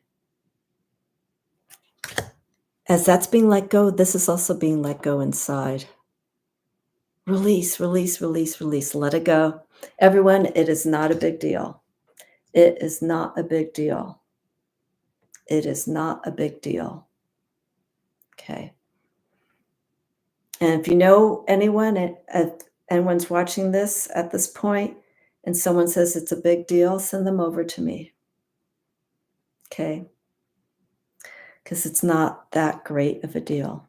As that's being let go, this is also being let go inside. Release, release, release, release. Let it go. Everyone, it is not a big deal. It is not a big deal. It is not a big deal. Okay. And if you know anyone, anyone's watching this at this point, and someone says it's a big deal, send them over to me. Okay. Because it's not that great of a deal.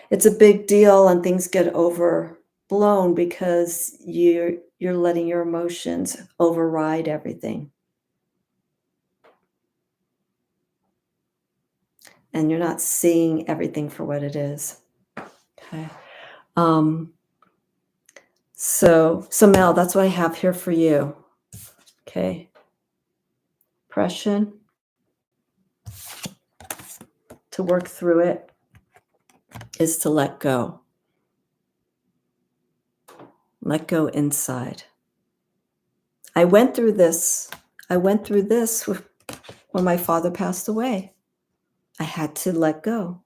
It's a big deal and things get overblown because you're letting your emotions override everything. And you're not seeing everything for what it is. Okay. So Mel, that's what I have here for you. Okay. Depression. To work through it is to let go. Let go inside. I went through this. When my father passed away. I had to let go.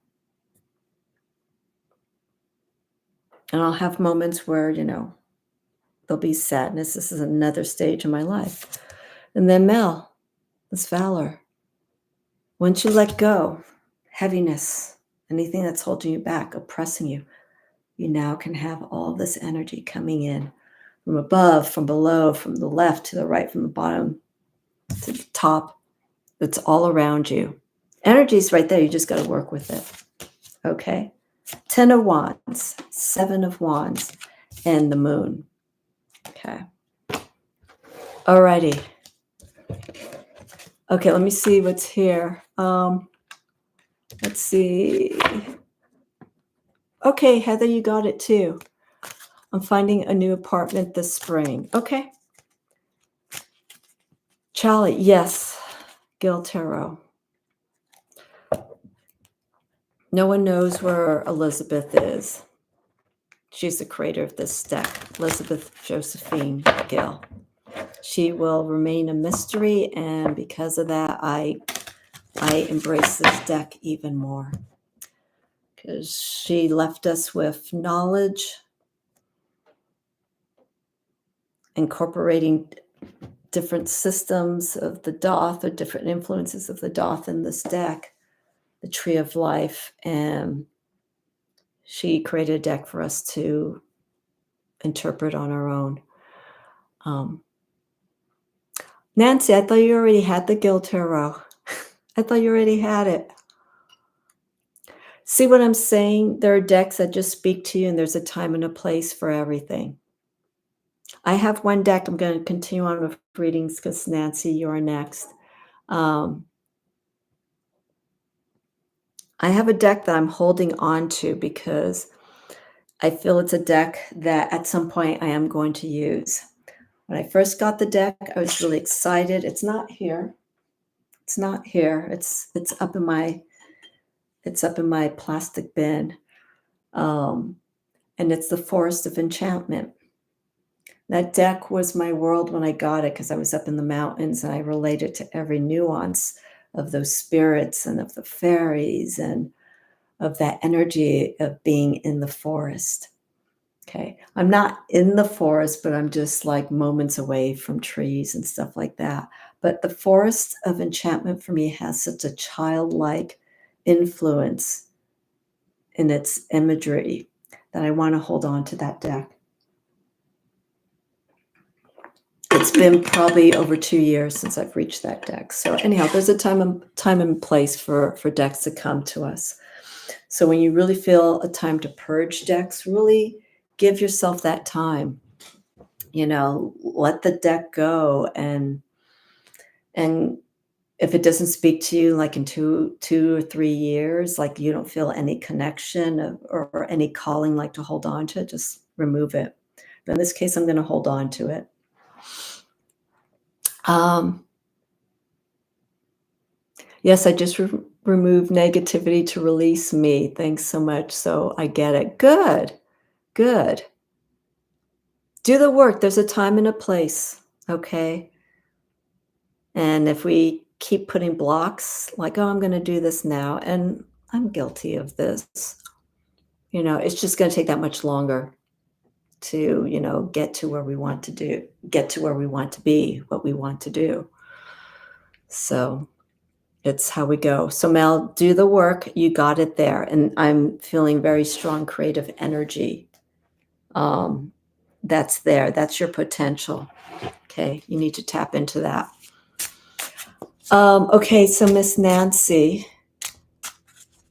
And I'll have moments where, there'll be sadness. This is another stage in my life. And then Mel, this valor. Once you let go, heaviness, anything that's holding you back, oppressing you, you now can have all this energy coming in from above, from below, from the left to the right, from the bottom to the top. It's all around you. Energy's right there. You just got to work with it. Okay? 10 of Wands, 7 of Wands, and the Moon. Okay. Alrighty. Okay, let me see what's here. Let's see. Okay, Heather, you got it too. I'm finding a new apartment this spring. Okay. Charlie, yes. Gil Tarot. No one knows where Elizabeth is. She's the creator of this deck, Elizabeth Josephine Gill. She will remain a mystery, and because of that, I embrace this deck even more. Because she left us with knowledge, incorporating different systems of the Thoth or different influences of the Thoth in this deck, the Tree of Life, and she created a deck for us to interpret on our own. Nancy, I thought you already had the Gil Tarot. I thought you already had it. See what I'm saying? There are decks that just speak to you, and there's a time and a place for everything. I have one deck. I'm going to continue on with readings because Nancy, you're next. I have a deck that I'm holding on to because I feel it's a deck that at some point I am going to use. When I first got the deck, I was really excited. It's not here. It's not here. It's up in my plastic bin. And it's the Forest of Enchantment. That deck was my world when I got it because I was up in the mountains and I related to every nuance of those spirits and of the fairies and of that energy of being in the forest. Okay. I'm not in the forest, but I'm just like moments away from trees and stuff like that. But the Forest of Enchantment for me has such a childlike influence in its imagery that I want to hold on to that deck. It's been probably over 2 years since I've reached that deck. So anyhow, there's a time and place for decks to come to us. So when you really feel a time to purge decks, really give yourself that time. Let the deck go, and if it doesn't speak to you like in 2 or 3 years, like you don't feel any connection or any calling like to hold on to it, just remove it. But in this case, I'm going to hold on to it. Yes, I just removed negativity to release me. Thanks so much. So I get it. Good. Do the work. There's a time and a place. Okay. And if we keep putting blocks like, oh, I'm going to do this now, and I'm guilty of this, it's just going to take that much longer to, get to where we want to be, what we want to do. So it's how we go. So Mel, do the work. You got it there. And I'm feeling very strong creative energy. That's there. That's your potential. Okay. You need to tap into that. Okay. So Miss Nancy.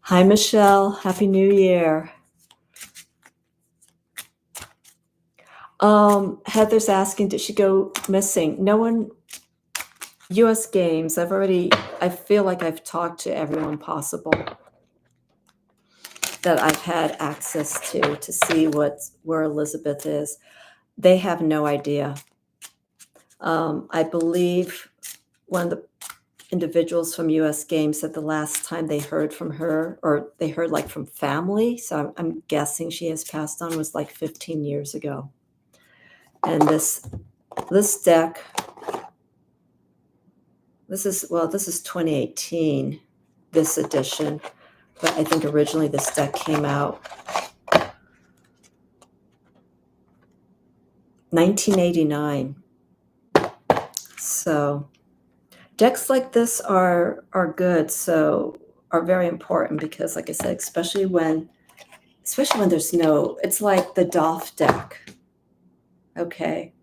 Hi, Michelle. Happy New Year. Heather's asking, did she go missing? No one. U.S. Games. I feel like I've talked to everyone possible that I've had access to see where Elizabeth is. They have no idea. I believe one of the individuals from U.S. Games said the last time they heard from her, or they heard like from family, so I'm guessing she has passed on, was like 15 years ago. And this deck This is 2018, this edition, but I think originally this deck came out 1989. So decks like this are good, so are very important because, like I said, especially when there's no, it's like the Dolph deck. Okay,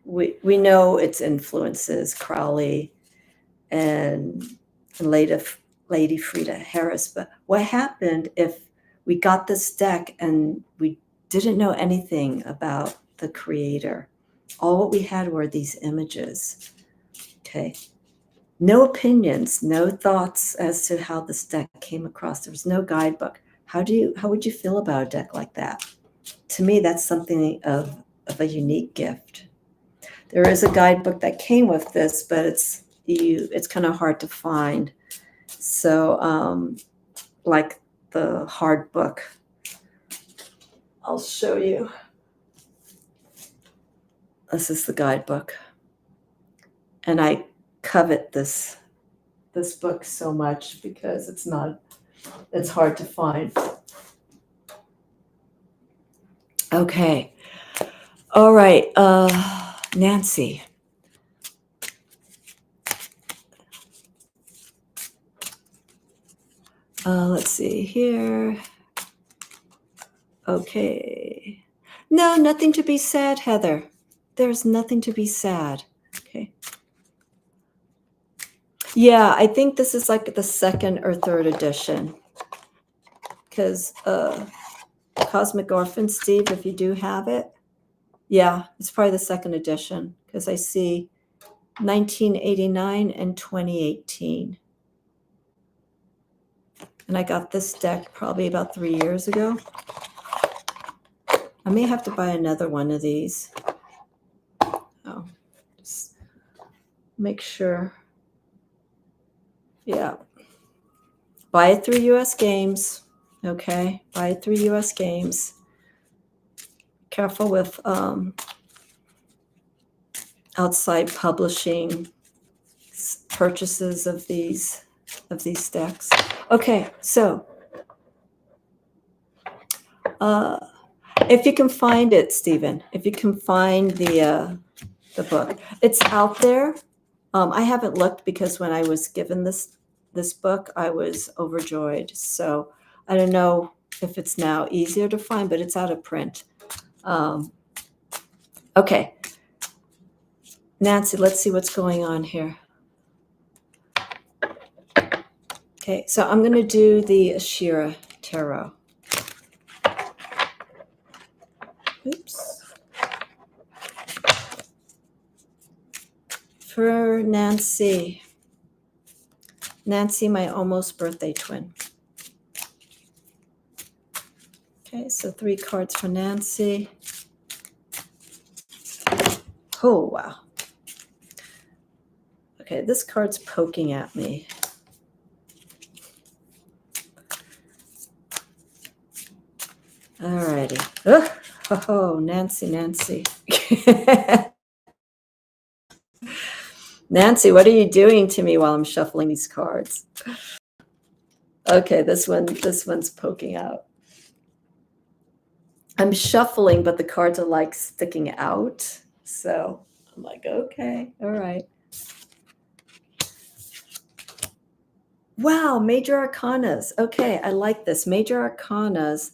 we know its influences, Crowley and Lady Frida Harris, but what happened if we got this deck and we didn't know anything about the creator? All what we had were these images. Okay. No opinions, no thoughts as to how this deck came across. There was no guidebook. How would you feel about a deck like that? To me, that's something of a unique gift. There is a guidebook that came with this, but it's kind of hard to find. So, like the hard book, I'll show you. This is the guidebook, and I covet this book so much because it's hard to find. Okay. All right. Nancy. Let's see here. Okay. No, nothing to be sad, Heather. There's nothing to be sad. Okay. Yeah, I think this is like the second or third edition. Because Cosmic Orphan, Steve, if you do have it. Yeah, it's probably the second edition because I see 1989 and 2018. And I got this deck probably about 3 years ago. I may have to buy another one of these. Oh, just make sure. Yeah. Buy it through US Games. Okay. Buy it through US Games. Careful with outside publishing purchases of these decks. Okay, so if you can find it, Stephen, if you can find the book, it's out there. I haven't looked because when I was given this book, I was overjoyed. So I don't know if it's now easier to find, but it's out of print. Okay, Nancy, let's see what's going on here. Okay, so I'm going to do the Ashira Tarot. Oops. For Nancy. Nancy, my almost birthday twin. Okay, so 3 cards for Nancy. Oh, wow. Okay, this card's poking at me. Alrighty. Oh, Nancy. Nancy, what are you doing to me while I'm shuffling these cards? Okay, this one's poking out. I'm shuffling, but the cards are like sticking out. So I'm like, okay, all right. Wow, major arcanas. Okay, I like this. Major arcanas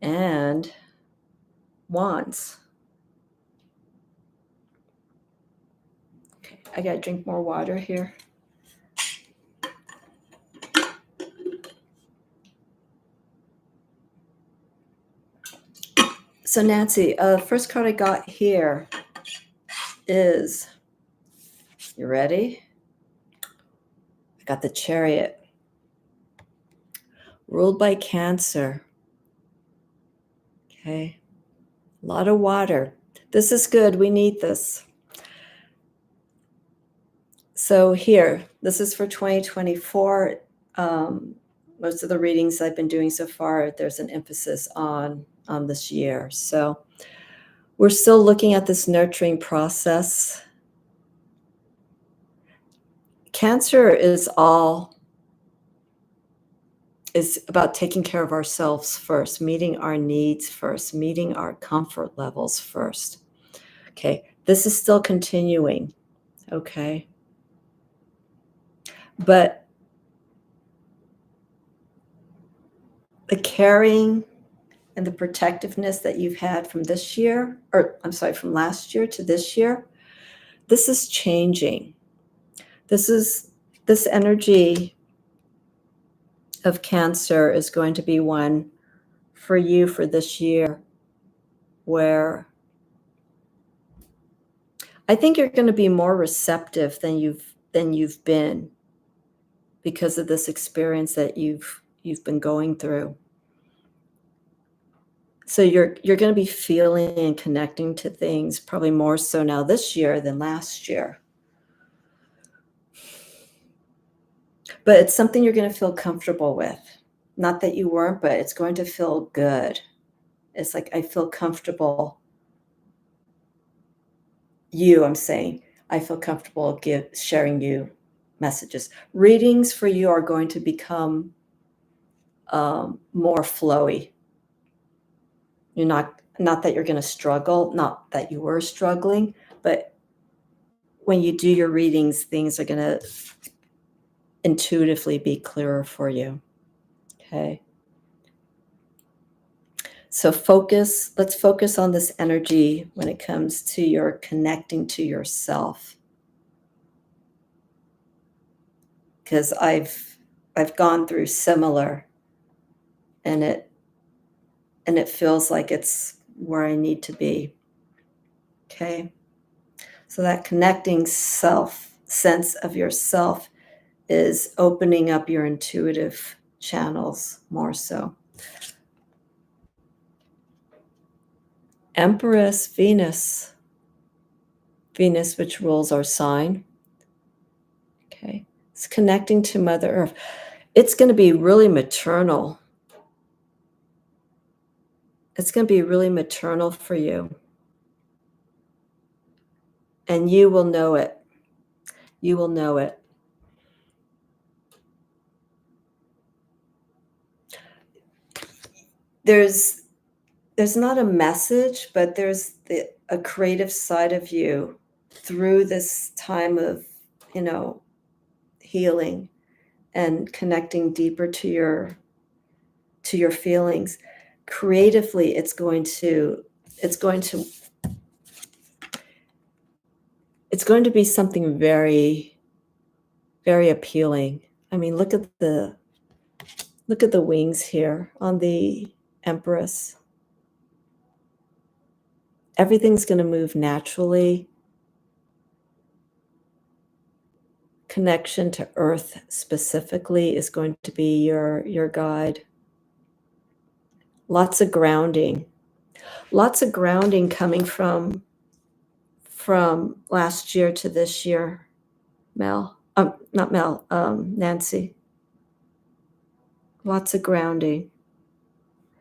and wands. Okay, I gotta drink more water here. So Nancy, first card I got here is, you ready? I got the Chariot. Ruled by Cancer. Okay. A lot of water. This is good. We need this. So here, this is for 2024. Most of the readings I've been doing so far, there's an emphasis on this year. So we're still looking at this nurturing process. Cancer is about taking care of ourselves first, meeting our needs first, meeting our comfort levels first. Okay, this is still continuing, okay? But the caring and the protectiveness that you've had from this year, or I'm sorry, from last year to this year, this is changing. This energy of Cancer is going to be one for you for this year where I think you're going to be more receptive than you've been because of this experience that you've been going through. So you're going to be feeling and connecting to things probably more so now this year than last year. But it's something you're going to feel comfortable with. Not that you weren't, but it's going to feel good. It's like, I feel comfortable. I'm saying, I feel comfortable sharing you messages. Readings for you are going to become more flowy. You're not that you're going to struggle, not that you were struggling, but when you do your readings, things are going to intuitively be clearer for you. Okay. So let's focus on this energy when it comes to your connecting to yourself. Because I've gone through similar, and it feels like it's where I need to be. Okay. So that connecting sense of yourself is opening up your intuitive channels more so. Empress Venus, which rules our sign. Okay. It's connecting to Mother Earth. It's going to be really maternal. It's going to be really maternal for you. And you will know it. You will know it. There's not a message, but there's a creative side of you through this time of, healing and connecting deeper to your feelings. Creatively, it's going to be something very, very appealing. I mean, look at the wings here on the Empress. Everything's going to move naturally. Connection to Earth specifically is going to be your guide. Lots of grounding coming from last year to this year. Nancy. Lots of grounding.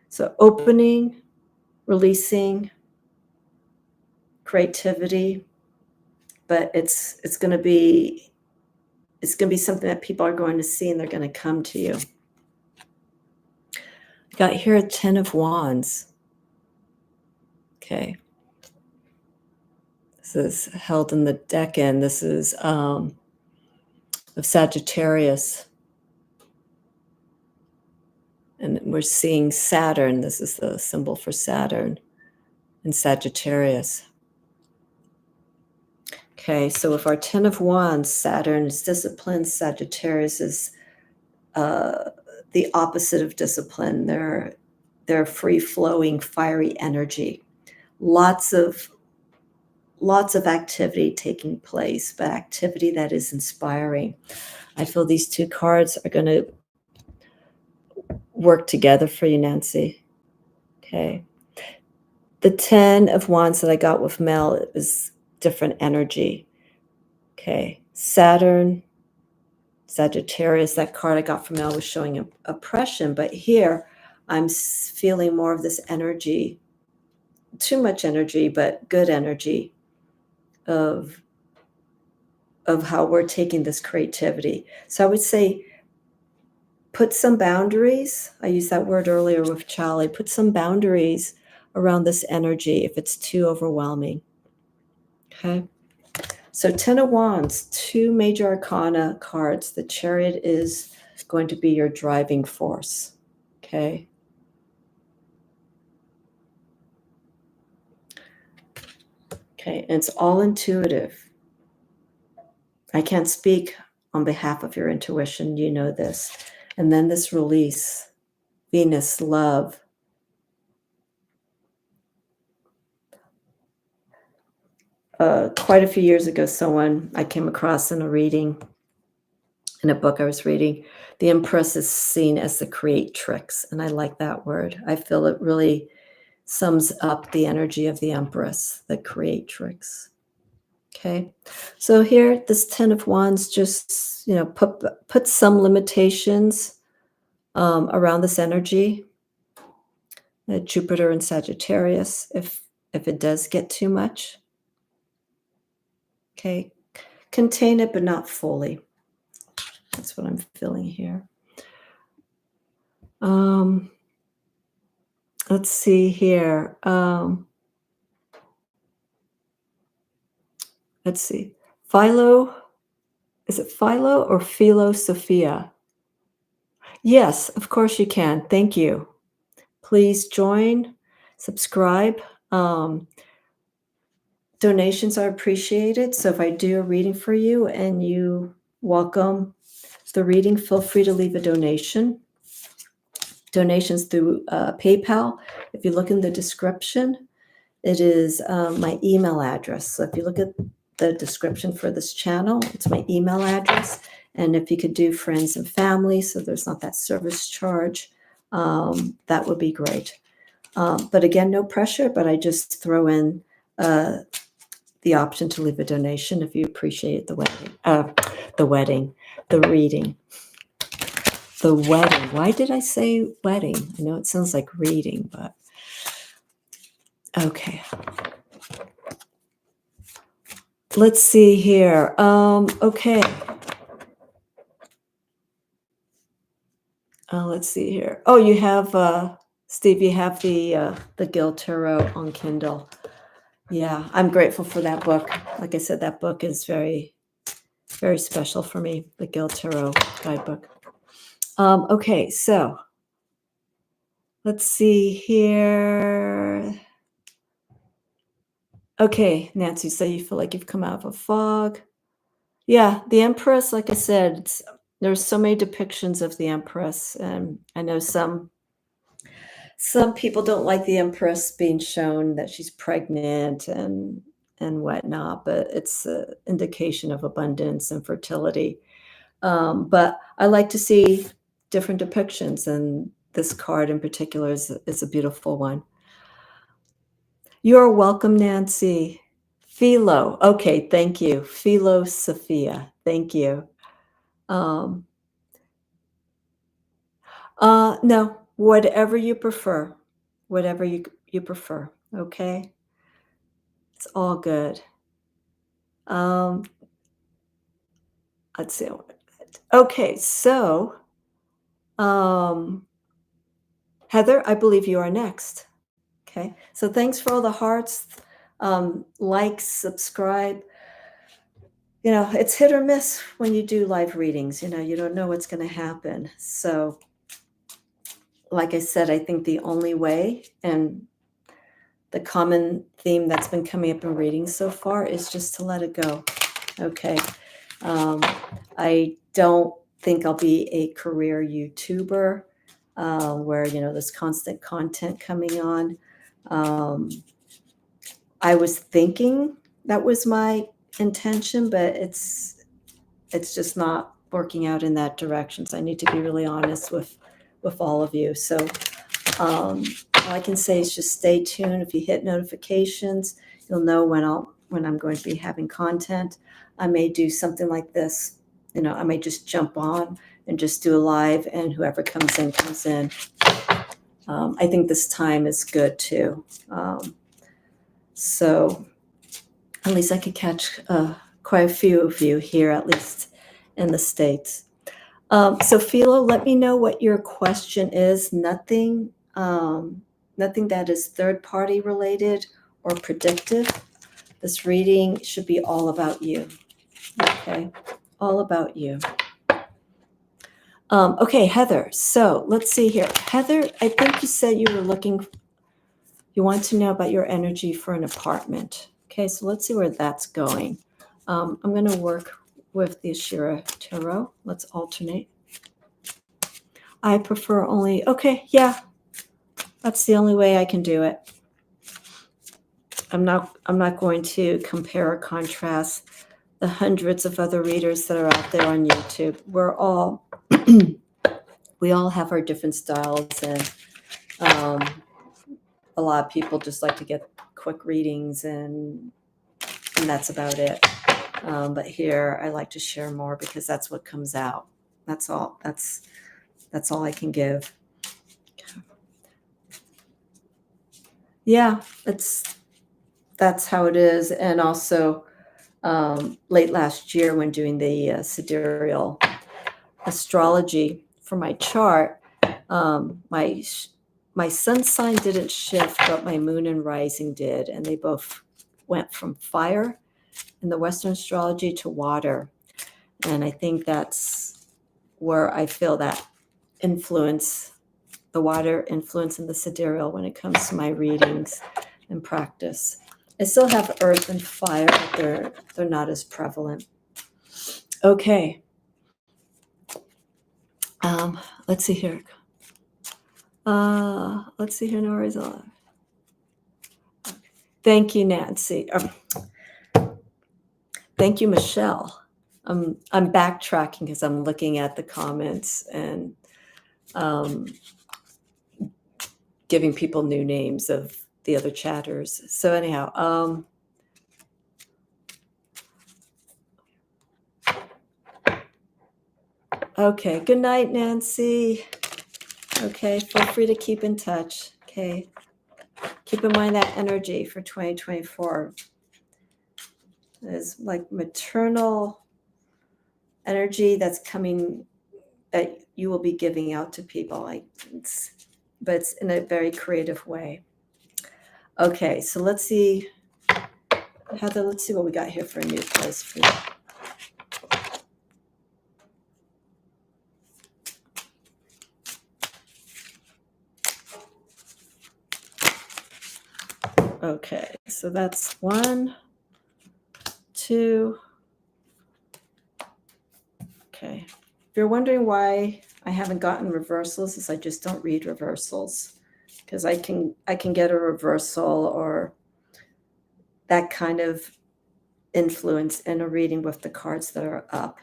So opening, releasing, creativity, but it's going to be something that people are going to see, and they're going to come to you. Got here a 10 of Wands. Okay. This is held in the Decan. This is of Sagittarius. And we're seeing Saturn. This is the symbol for Saturn in Sagittarius. Okay, so if our 10 of Wands, Saturn is discipline, Sagittarius is the opposite of discipline. They're free-flowing, fiery energy. Lots of activity taking place, but activity that is inspiring. I feel these two cards are going to work together for you, Nancy. Okay. The 10 of Wands that I got with Mel is different energy. Okay. Saturn, Sagittarius, that card I got from Mel was showing oppression, but here I'm feeling more of this energy, too much energy, but good energy of how we're taking this creativity. So I would say put some boundaries. I used that word earlier with Charlie. Put some boundaries around this energy if it's too overwhelming. Okay. So 10 of Wands, 2 major arcana cards. The Chariot is going to be your driving force. Okay. Okay. And it's all intuitive. I can't speak on behalf of your intuition. You know this. And then this release, Venus, love. Quite a few years ago, someone I came across in a reading, in a book I was reading, the Empress is seen as the creatrix. And I like that word. I feel it really sums up the energy of the Empress, the creatrix. Okay. So here, this 10 of Wands, just, put some limitations around this energy. Jupiter and Sagittarius, if it does get too much. Okay. Contain it, but not fully. That's what I'm feeling here. Let's see here. Let's see. Philo, is it Philo or Philosophia? Yes, of course you can. Thank you. Please join, subscribe. Donations are appreciated. So if I do a reading for you and you welcome the reading, feel free to leave a donation. Donations through PayPal. If you look in the description, it is my email address. So if you look at the description for this channel, it's my email address. And if you could do friends and family, so there's not that service charge, that would be great. But again, no pressure, but I just throw in the option to leave a donation if you appreciate the reading. The wedding. Why did I say wedding? I know it sounds like reading, but okay. Let's see here. Okay. Let's see here. Oh, you have Steve. You have the Gil Tarot on Kindle. Yeah, I'm grateful for that book. Like I said, that book is very, very special for me. The Gil Tarot guidebook. Okay, so let's see here. Okay, Nancy, so you feel like you've come out of a fog. Yeah, the Empress, like I said, there's so many depictions of the Empress, and I know some people don't like the Empress being shown that she's pregnant and whatnot, but it's an indication of abundance and fertility. But I like to see different depictions, and this card in particular is a beautiful one. You're welcome, Nancy. Philo. Okay, thank you. Philosophia. Thank you. No, whatever you prefer. Whatever you prefer. Okay. It's all good. Let's see. Okay, so Heather, I believe you are next. Okay, so thanks for all the hearts, likes, subscribe. It's hit or miss when you do live readings. You don't know what's going to happen. So, like I said, I think the only way, and the common theme that's been coming up in readings so far, is just to let it go. Okay. I don't think I'll be a career YouTuber where, there's constant content coming on. I was thinking that was my intention, but it's just not working out in that direction. So I need to be really honest with all of you. So all I can say is just stay tuned. If you hit notifications, you'll know when I'm going to be having content. I may do something like this. I may just jump on and just do a live, and whoever comes in, comes in. I think this time is good too. So at least I could catch quite a few of you here, at least in the States. So Philo, let me know what your question is. Nothing that is third-party related or predictive. This reading should be all about you. Okay, all about you. Okay, Heather. So let's see here. Heather, I think you said you want to know about your energy for an apartment. Okay, so let's see where that's going. I'm going to work with the Ashira Tarot. Let's alternate. I prefer only, okay, yeah, that's the only way I can do it. I'm not going to compare or contrast the hundreds of other readers that are out there on YouTube. We all have our different styles, and a lot of people just like to get quick readings, and that's about it. But here I like to share more because that's what comes out. That's all. That's all I can give. Yeah, that's how it is. And also, late last year when doing the sidereal astrology for my chart, my sun sign didn't shift, but my moon and rising did, and they both went from fire in the Western astrology to water. And I think that's where I feel that influence, the water influence in the sidereal when it comes to my readings and practice. I still have earth and fire, but they're not as prevalent. Okay. Let's see here. Let's see here. No worries. Thank you, Nancy. Thank you, Michelle. I'm backtracking because I'm looking at the comments and giving people new names of the other chatters. So anyhow, okay. Good night, Nancy. Okay, feel free to keep in touch. Okay, keep in mind that energy for 2024 is like maternal energy that's coming, that you will be giving out to people. But it's in a very creative way. Okay, so let's see, Heather, let's see what we got here for a new place for you. Okay, so that's 1, 2. Okay. If you're wondering why I haven't gotten reversals, is I just don't read reversals, because I can get a reversal or that kind of influence in a reading with the cards that are up.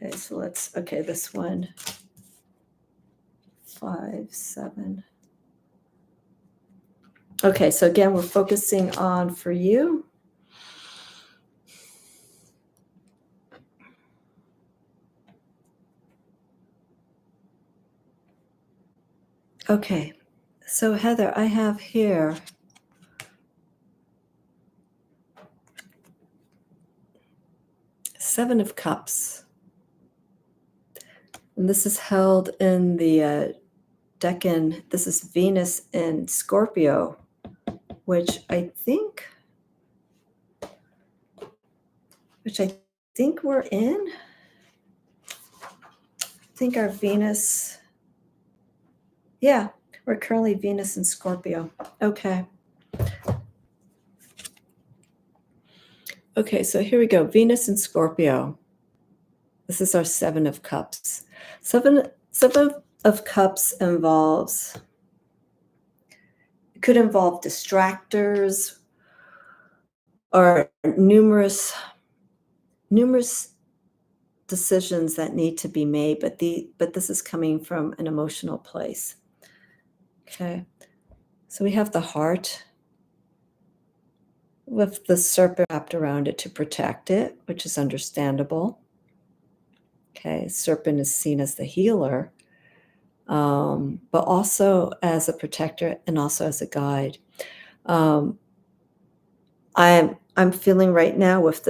Okay, so this one, 5, 7. Okay, so again, we're focusing on for you. Okay, so Heather, I have here Seven of Cups. And this is held in the Decan. This is Venus in Scorpio, which I think we're in. I think our Venus, yeah, we're currently Venus in Scorpio. Okay. Okay, so here we go. Venus in Scorpio. This is our Seven of Cups. Seven of Cups could involve distractors or numerous decisions that need to be made, but this is coming from an emotional place. Okay, so we have the heart with the serpent wrapped around it to protect it, which is understandable. Okay, serpent is seen as the healer, but also as a protector and also as a guide. I'm feeling right now with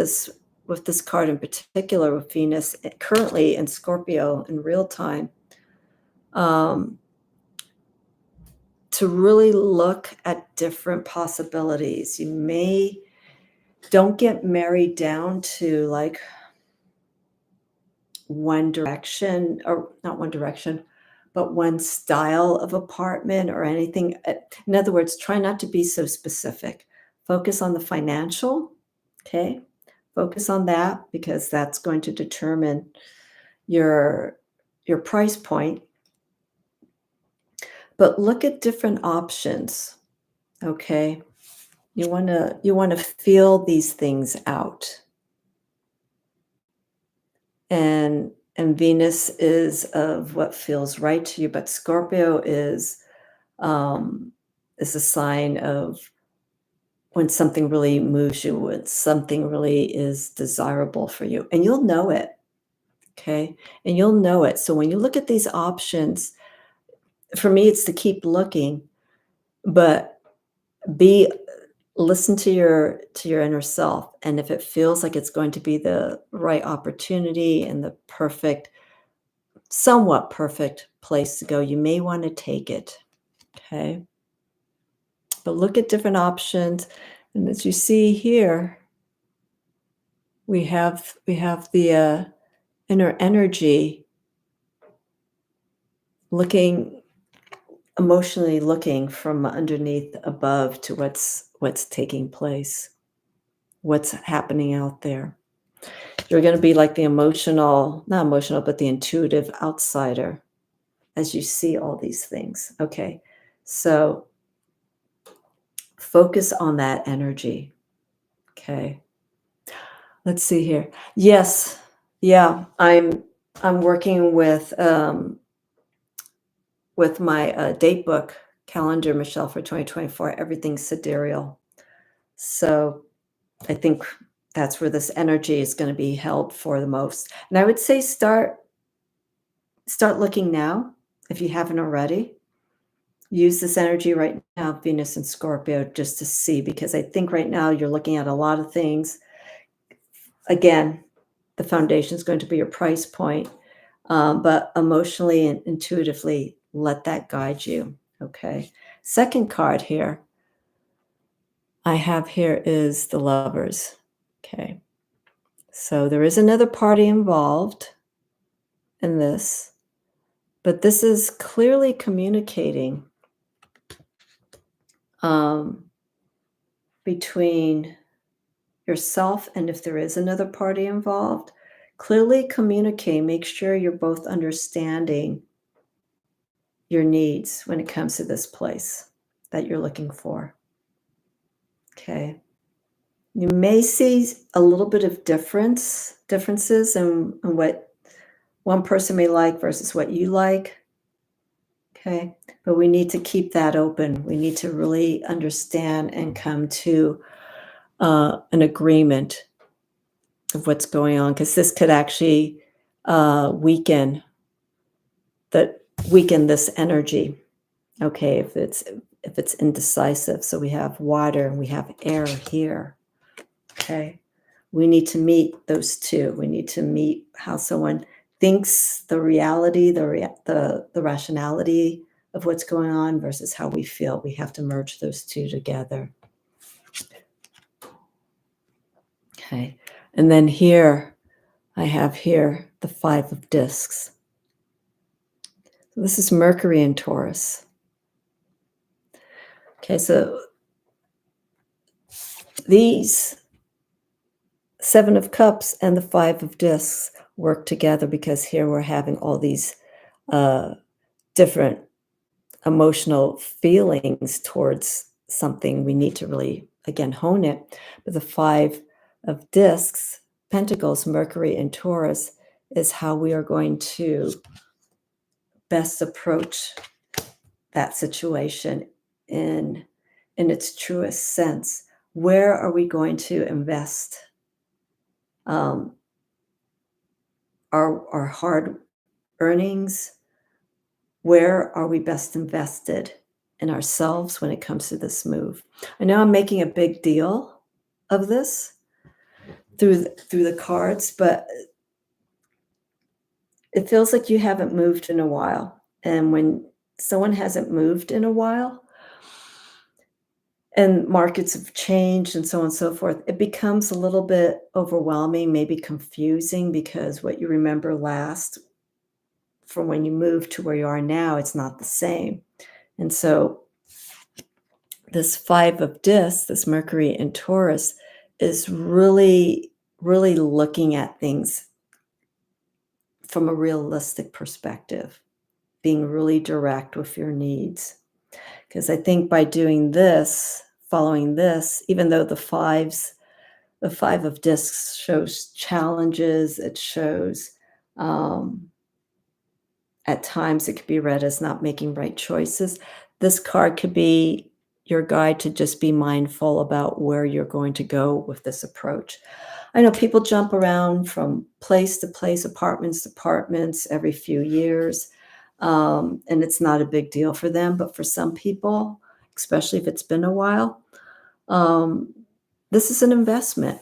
with this card in particular, with Venus currently in Scorpio in real time, to really look at different possibilities. Don't get married down to like one direction, or not one direction, but one style of apartment or anything. In other words, try not to be so specific. Focus on the financial, okay? Focus on that because that's going to determine your price point. But look at different options, okay? You want to feel these things out. And Venus is of what feels right to you, but Scorpio is a sign of when something really moves you, when something really is desirable for you, and you'll know it. Okay, and you'll know it. So when you look at these options, for me, it's to keep looking, but listen to your inner self, and if it feels like it's going to be the right opportunity and the somewhat perfect place to go, you may want to take it. Okay, but look at different options, and as you see here, we have the inner energy emotionally looking from underneath above to what's taking place, what's happening out there. You're going to be like the not emotional, but the intuitive outsider as you see all these things. Okay, so focus on that energy. Okay, let's see here. Yes, yeah, I'm working with my date book calendar, Michelle, for 2024. Everything's sidereal. So I think that's where this energy is going to be held for the most. And I would say start looking now if you haven't already. Use this energy right now, Venus and Scorpio, just to see, because I think right now you're looking at a lot of things. Again, the foundation is going to be your price point, but emotionally and intuitively, let that guide you. Okay. Second card here I have here is the Lovers. Okay. So there is another party involved in this, but this is clearly communicating between yourself, and if there is another party involved, clearly communicate. Make sure you're both understanding your needs when it comes to this place that you're looking for. Okay. You may see a little bit of differences in what one person may like versus what you like. Okay. But we need to keep that open. We need to really understand and come to an agreement of what's going on, because this could actually weaken this energy. Okay, if it's indecisive. So we have water and we have air here. Okay, we need to meet those two. We need to meet how someone thinks, the reality, the rationality of what's going on versus how we feel. We have to merge those two together. Okay, and then here I have here the 5 of discs. So this is Mercury in Taurus. Okay, so these 7 of Cups and the 5 of discs work together, because here we're having all these different emotional feelings towards something. We need to really, again, hone it. But the 5 of discs, Pentacles, Mercury and Taurus, is how we are going to best approach that situation in its truest sense. Where are we going to invest our hard earnings? Where are we best invested in ourselves when it comes to this move? I know I'm making a big deal of this, through the cards, but it feels like you haven't moved in a while. And when someone hasn't moved in a while and markets have changed and so on and so forth, it becomes a little bit overwhelming, maybe confusing, because what you remember last from when you moved to where you are now, it's not the same. And so this 5 of discs, this Mercury in Taurus, is really, really looking at things from a realistic perspective, being really direct with your needs. Because I think by doing this, following this, even though the 5 of discs shows challenges, it shows at times it could be read as not making right choices. This card could be your guide to just be mindful about where you're going to go with this approach. I know people jump around from place to place, apartments to apartments every few years, and it's not a big deal for them. But for some people, especially if it's been a while, um, this is an investment,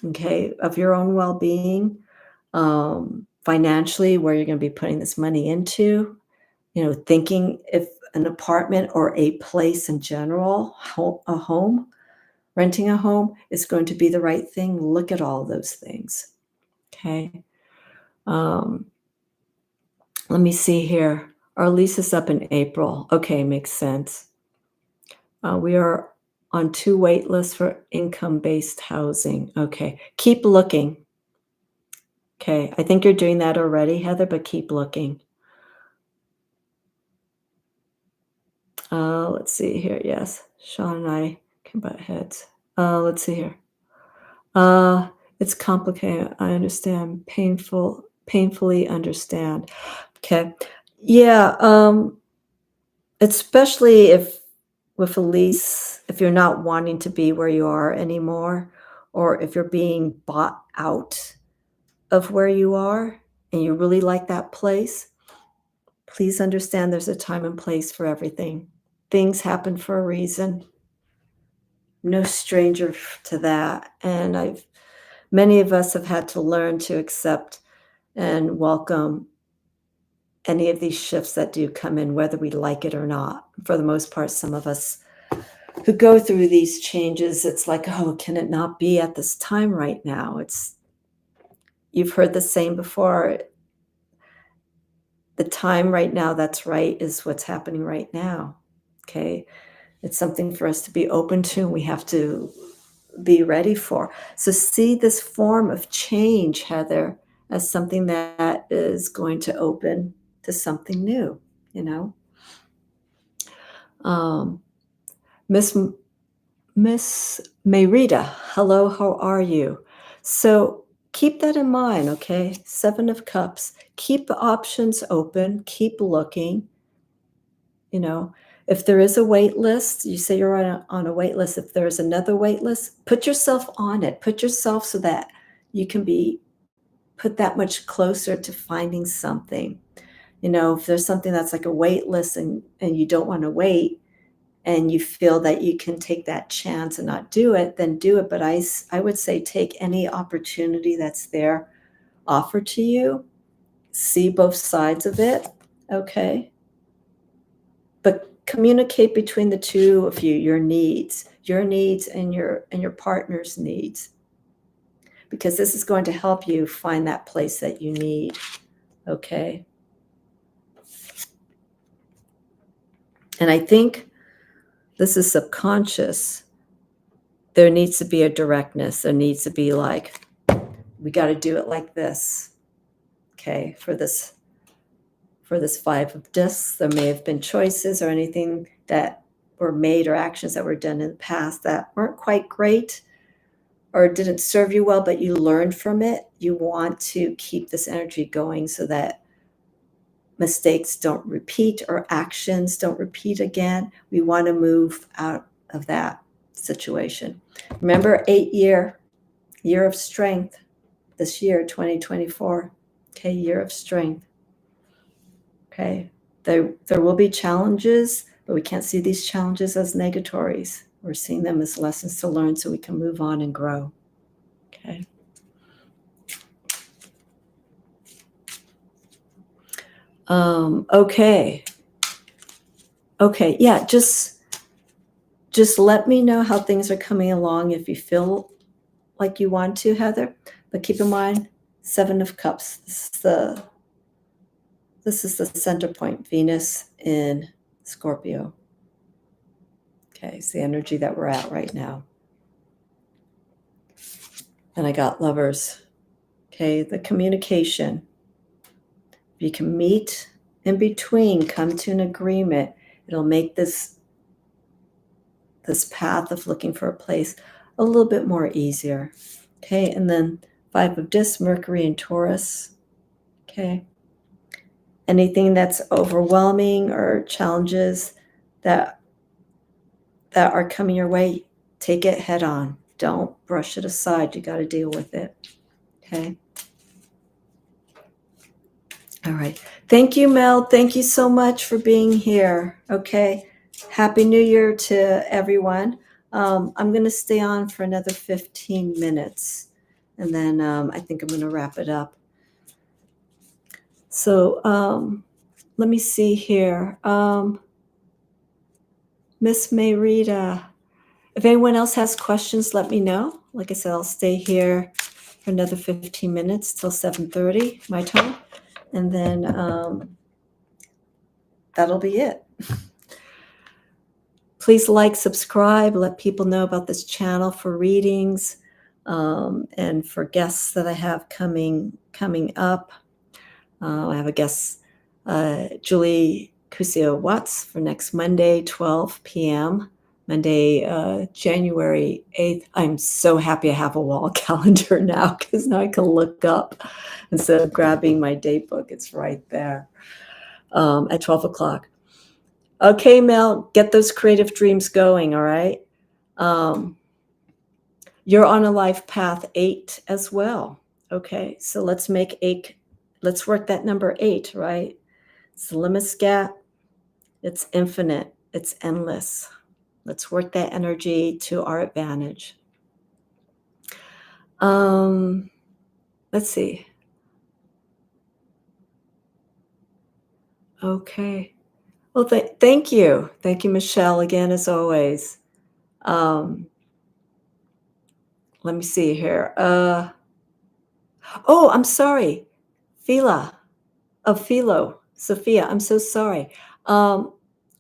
okay, of your own well-being, financially, where you're going to be putting this money into. Thinking if an apartment or a place in general, a home, renting a home is going to be the right thing. Look at all those things. Okay. Um, Let me see here. Our lease is up in April. Okay, makes sense. We are on 2 wait lists for income-based housing. Okay, keep looking. Okay, I think you're doing that already, Heather, but keep looking. Let's see here. Yes, Sean and I can butt heads. Let's see here. It's complicated. I understand. Painfully understand. Okay. Yeah. Especially if with a lease, if you're not wanting to be where you are anymore, or if you're being bought out of where you are and you really like that place, please understand there's a time and place for everything. Things happen for a reason. No stranger to that. And many of us have had to learn to accept and welcome any of these shifts that do come in, whether we like it or not. For the most part, some of us who go through these changes, it's like, oh, can it not be at this time right now? You've heard the same before. The time right now that's right is what's happening right now. Okay. It's something for us to be open to. We have to be ready for. So see this form of change, Heather, as something that is going to open to something new, you know. Miss Miss Mayrita, hello, how are you? So keep that in mind, okay? 7 of Cups. Keep the options open, keep looking, you know. If there is a wait list, you say you're on a wait list. If there's another wait list, put yourself on it. Put yourself so that you can be put that much closer to finding something. If there's something that's like a wait list and you don't want to wait and you feel that you can take that chance and not do it, then do it. But I would say take any opportunity that's there offered to you. See both sides of it, okay? But communicate between the two of you, your needs and your partner's needs, because this is going to help you find that place that you need, okay? And I think this is subconscious. There needs to be a directness. There needs to be like, we got to do it like this, okay? For this 5 of Discs, there may have been choices or anything that were made or actions that were done in the past that weren't quite great or didn't serve you well, but you learned from it. You want to keep this energy going so that mistakes don't repeat or actions don't repeat again. We want to move out of that situation. Remember, 8-year of strength this year, 2024. Okay, year of strength. Okay, there will be challenges, but we can't see these challenges as negatories. We're seeing them as lessons to learn so we can move on and grow. Okay. Okay. Okay. Yeah. Just let me know how things are coming along if you feel like you want to, Heather. But keep in mind, 7 of Cups. This is the center point, Venus in Scorpio. Okay, it's the energy that we're at right now. And I got Lovers. Okay, the communication. If you can meet in between, come to an agreement, it'll make this path of looking for a place a little bit more easier. Okay, and then 5 of Discs, Mercury and Taurus. Okay. Anything that's overwhelming or challenges that are coming your way, take it head on. Don't brush it aside. You got to deal with it. Okay. All right. Thank you, Mel. Thank you so much for being here. Okay. Happy New Year to everyone. I'm going to stay on for another 15 minutes, and then I think I'm going to wrap it up. So let me see here. Miss Mayrita, if anyone else has questions, let me know. Like I said, I'll stay here for another 15 minutes till 7:30 my time, and then that'll be it. Please like, subscribe, let people know about this channel for readings and for guests that I have coming up. I have a guest, Julie Kusio-Watts, for next Monday, 12 p.m., Monday, January 8th. I'm so happy I have a wall calendar now because now I can look up instead of grabbing my date book. It's right there at 12 o'clock. Okay, Mel, get those creative dreams going, all right? You're on a life path 8 as well. Okay, so let's make 8. Let's work that number 8, right? It's the limitless gap. It's infinite. It's endless. Let's work that energy to our advantage. Let's see. Okay. Well, thank you. Thank you, Michelle, again, as always. Let me see here. Oh, I'm sorry. Philo, Sophia, I'm so sorry.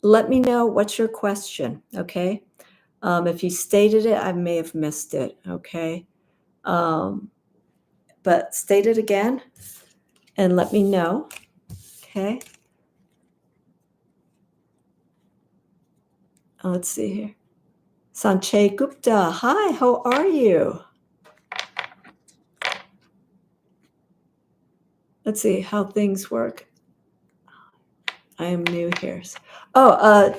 Let me know what's your question, okay? If you stated it, I may have missed it, okay? But state it again and let me know, okay? Let's see here. Sanjay Gupta, hi, how are you? Let's see how things work. I am new here. Oh,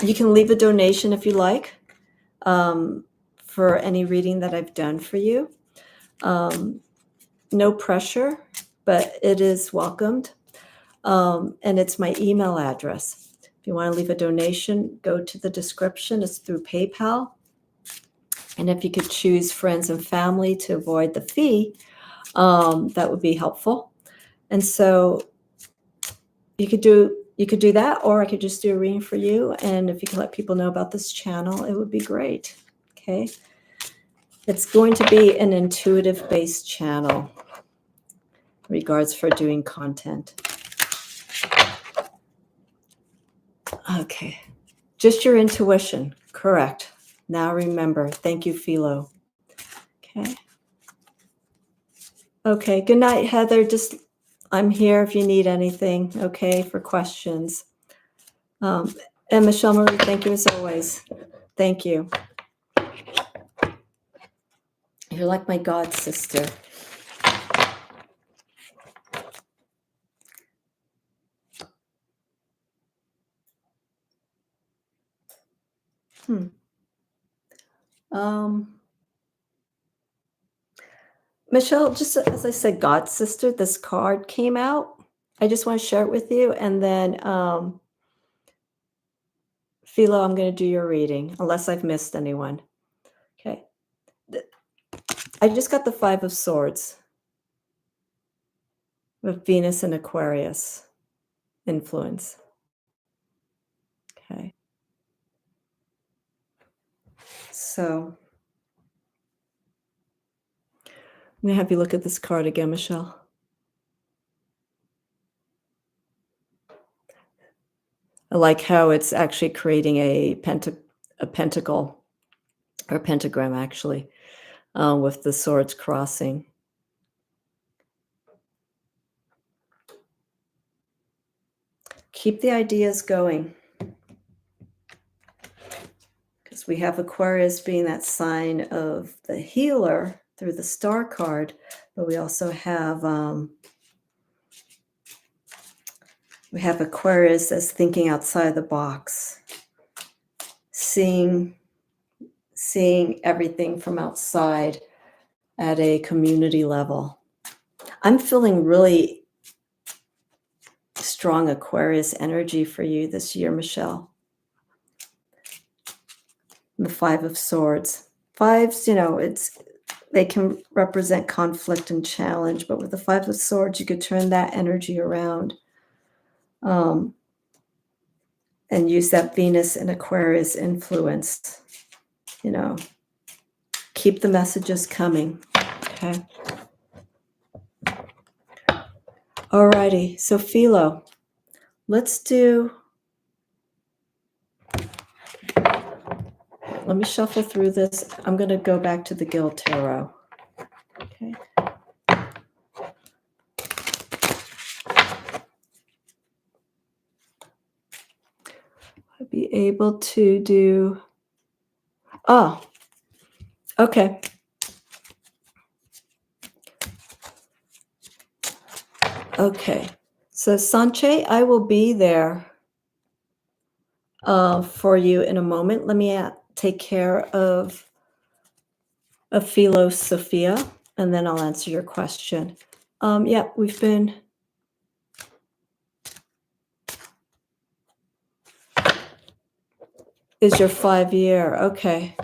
you can leave a donation if you like for any reading that I've done for you. No pressure, but it is welcomed. And it's my email address. If you want to leave a donation, go to the description. It's through PayPal. And if you could choose friends and family to avoid the fee, that would be helpful. And so you could do that, or I could just do a reading for you. And if you can let people know about this channel, it would be great. Okay. It's going to be an intuitive-based channel in regards for doing content. Okay. Just your intuition. Correct. Now remember. Thank you, Philo. Okay. Okay. Good night, Heather. I'm here if you need anything, okay, for questions. And Michelle Marie, thank you as always. Thank you. You're like my god sister. Michelle, just as I said, god sister, this card came out. I just want to share it with you. And then, Philo, I'm going to do your reading, unless I've missed anyone. Okay. I just got the 5 of Swords with Venus and Aquarius influence. Okay. So I'm going to have you look at this card again, Michelle. I like how it's actually creating a pentacle, or pentagram, actually, with the swords crossing. Keep the ideas going, because we have Aquarius being that sign of the healer through the star card, but we also have Aquarius as thinking outside the box, seeing everything from outside at a community level. I'm feeling really strong Aquarius energy for you this year, Michelle. The 5 of Swords. 5s, they can represent conflict and challenge, but with the 5 of Swords, you could turn that energy around, and use that Venus and Aquarius influence. Keep the messages coming. Okay. Alrighty. So Philo, let me shuffle through this. I'm going to go back to the Guild Tarot. Okay. I'll be able to do. Oh, okay. Okay. So Sanche, I will be there for you in a moment. Let me take care of Philo Sophia, and then I'll answer your question. Yeah, we've been. Is your 5-year. Okay.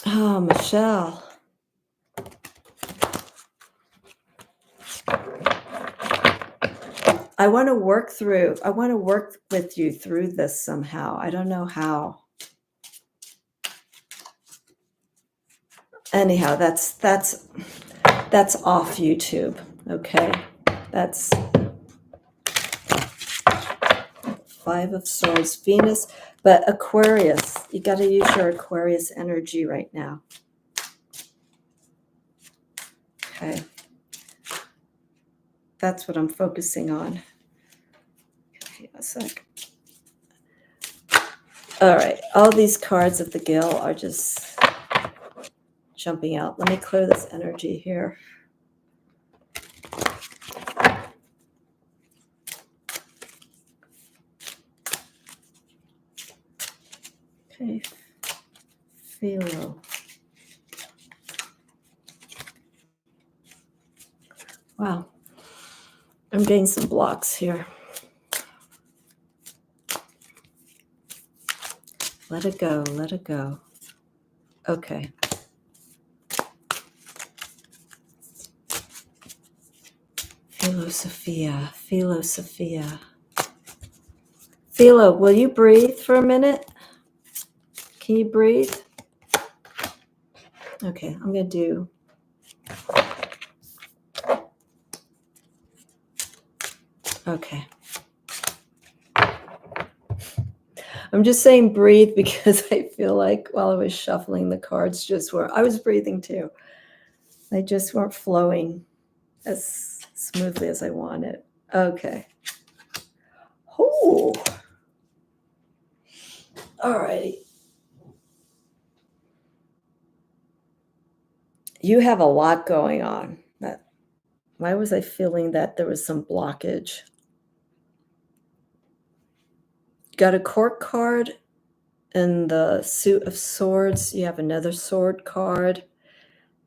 Oh, Michelle. I want to work with you through this somehow. I don't know how. Anyhow, that's off YouTube. Okay. That's 5 of Swords, Venus, but Aquarius. You got to use your Aquarius energy right now. Okay. That's what I'm focusing on. Okay, a sec. All right. All these cards of the Gill are just jumping out. Let me clear this energy here. Okay. Philo. Wow. I'm getting some blocks here. Let it go. Let it go. Okay. Philosophia. Philosophia. Philo, will you breathe for a minute? Can you breathe? Okay, I'm going to do. Okay. I'm just saying breathe because I feel like while I was shuffling, the cards I was breathing too. They just weren't flowing as smoothly as I wanted. Okay. Oh. All right. You have a lot going on. Why was I feeling that there was some blockage? Got a Court card in the Suit of Swords. You have another Sword card.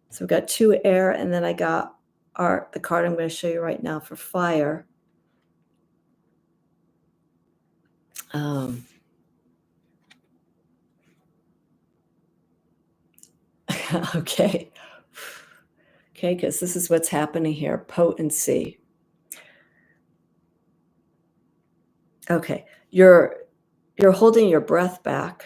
So we've got 2 air, and then I got the card I'm going to show you right now for fire. Okay. Okay, because this is what's happening here. Potency. Okay, you're holding your breath back,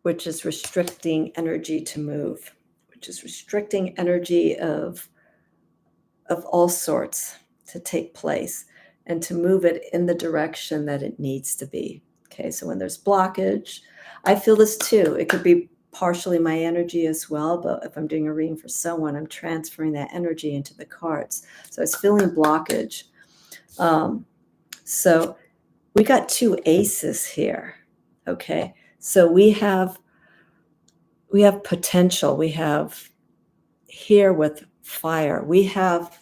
which is restricting energy to move, which is restricting energy of all sorts to take place and to move it in the direction that it needs to be. Okay, so when there's blockage, I feel this too. It could be partially my energy as well, but if I'm doing a reading for someone, I'm transferring that energy into the cards. So I was feeling blockage. So we got two aces here. Okay, so we have potential. We have here with fire. We have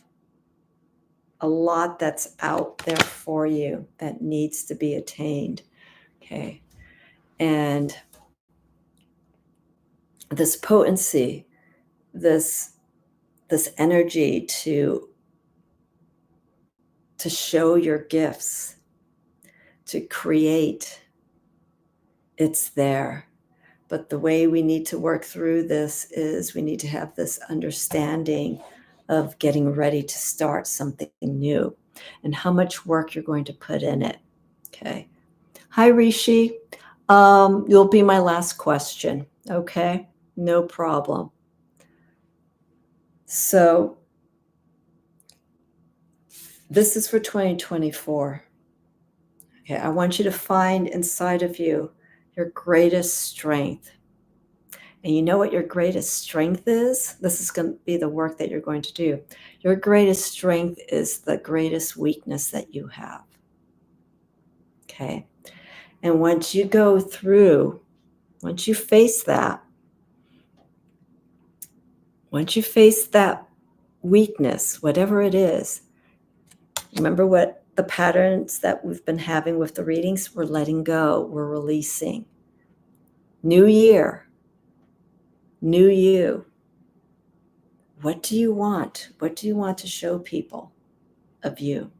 a lot that's out there for you that needs to be attained. Okay, and this potency, this energy to show your gifts, to create, it's there. But the way we need to work through this is we need to have this understanding of getting ready to start something new and how much work you're going to put in it. Okay. Hi, Rishi. You'll be my last question. Okay. No problem. So this is for 2024. Okay. I want you to find inside of you your greatest strength. And you know what your greatest strength is? This is going to be the work that you're going to do. Your greatest strength is the greatest weakness that you have. Okay. And once you go through, once you face that weakness, whatever it is, remember what the patterns that we've been having with the readings? We're letting go, we're releasing. New year, new you. What do you want? What do you want to show people of you?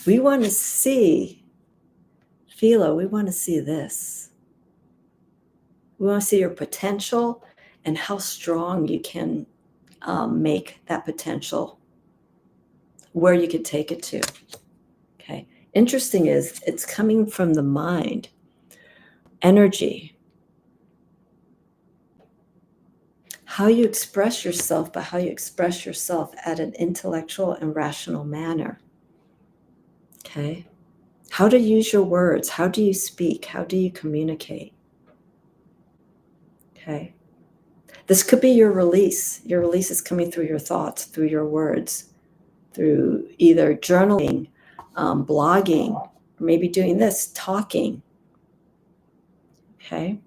We want to see, Philo, we want to see this. We want to see your potential and how strong you can make that potential, where you could take it to. Okay. Interesting is it's coming from the mind, energy, how you express yourself, but how you express yourself at an intellectual and rational manner. Okay. How to use your words. How do you speak? How do you communicate? Okay. This could be your release. Your release is coming through your thoughts, through your words, through either journaling, blogging, or maybe doing this, talking. Okay.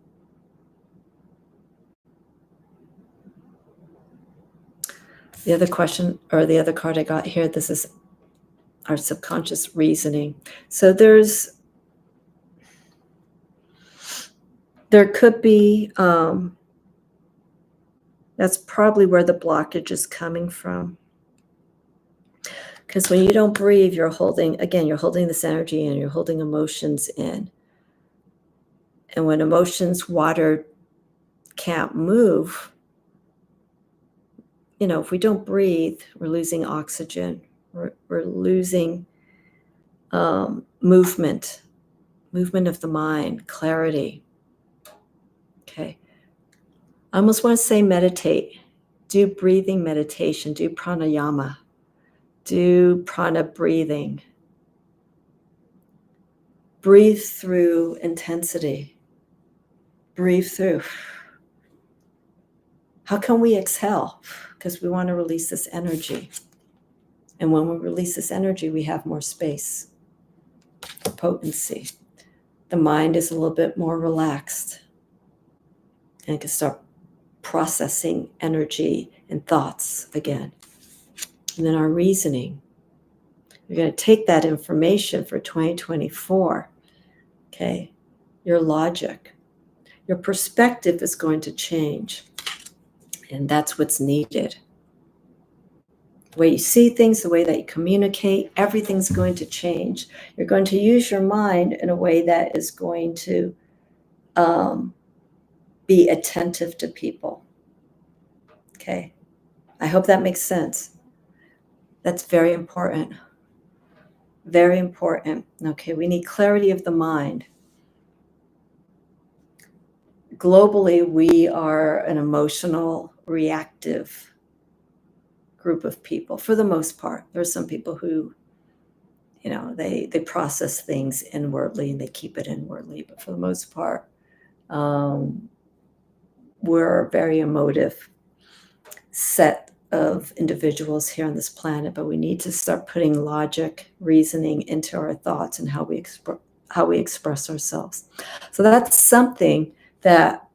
The other question, or the other card I got here, this is our subconscious reasoning. So there could be, that's probably where the blockage is coming from. Because when you don't breathe, you're holding this energy and you're holding emotions in. And when emotions, water can't move, if we don't breathe, we're losing oxygen. We're losing movement of the mind, clarity. Okay. I almost want to say meditate. Do breathing meditation. Do pranayama. Do prana breathing. Breathe through intensity. Breathe through. How can we exhale? Because we want to release this energy. And when we release this energy, we have more space, potency. The mind is a little bit more relaxed and can start processing energy and thoughts again. And then our reasoning. You're going to take that information for 2024. Okay. Your logic, your perspective is going to change. And that's what's needed. The way you see things, the way that you communicate, everything's going to change. You're going to use your mind in a way that is going to be attentive to people. Okay. I hope that makes sense. That's very important. Very important. Okay. We need clarity of the mind. Globally, we are an emotional, reactive group of people for the most part. There are some people who, they process things inwardly and they keep it inwardly. But for the most part, we're a very emotive set of individuals here on this planet, but we need to start putting logic, reasoning into our thoughts and how we express ourselves. So that's something that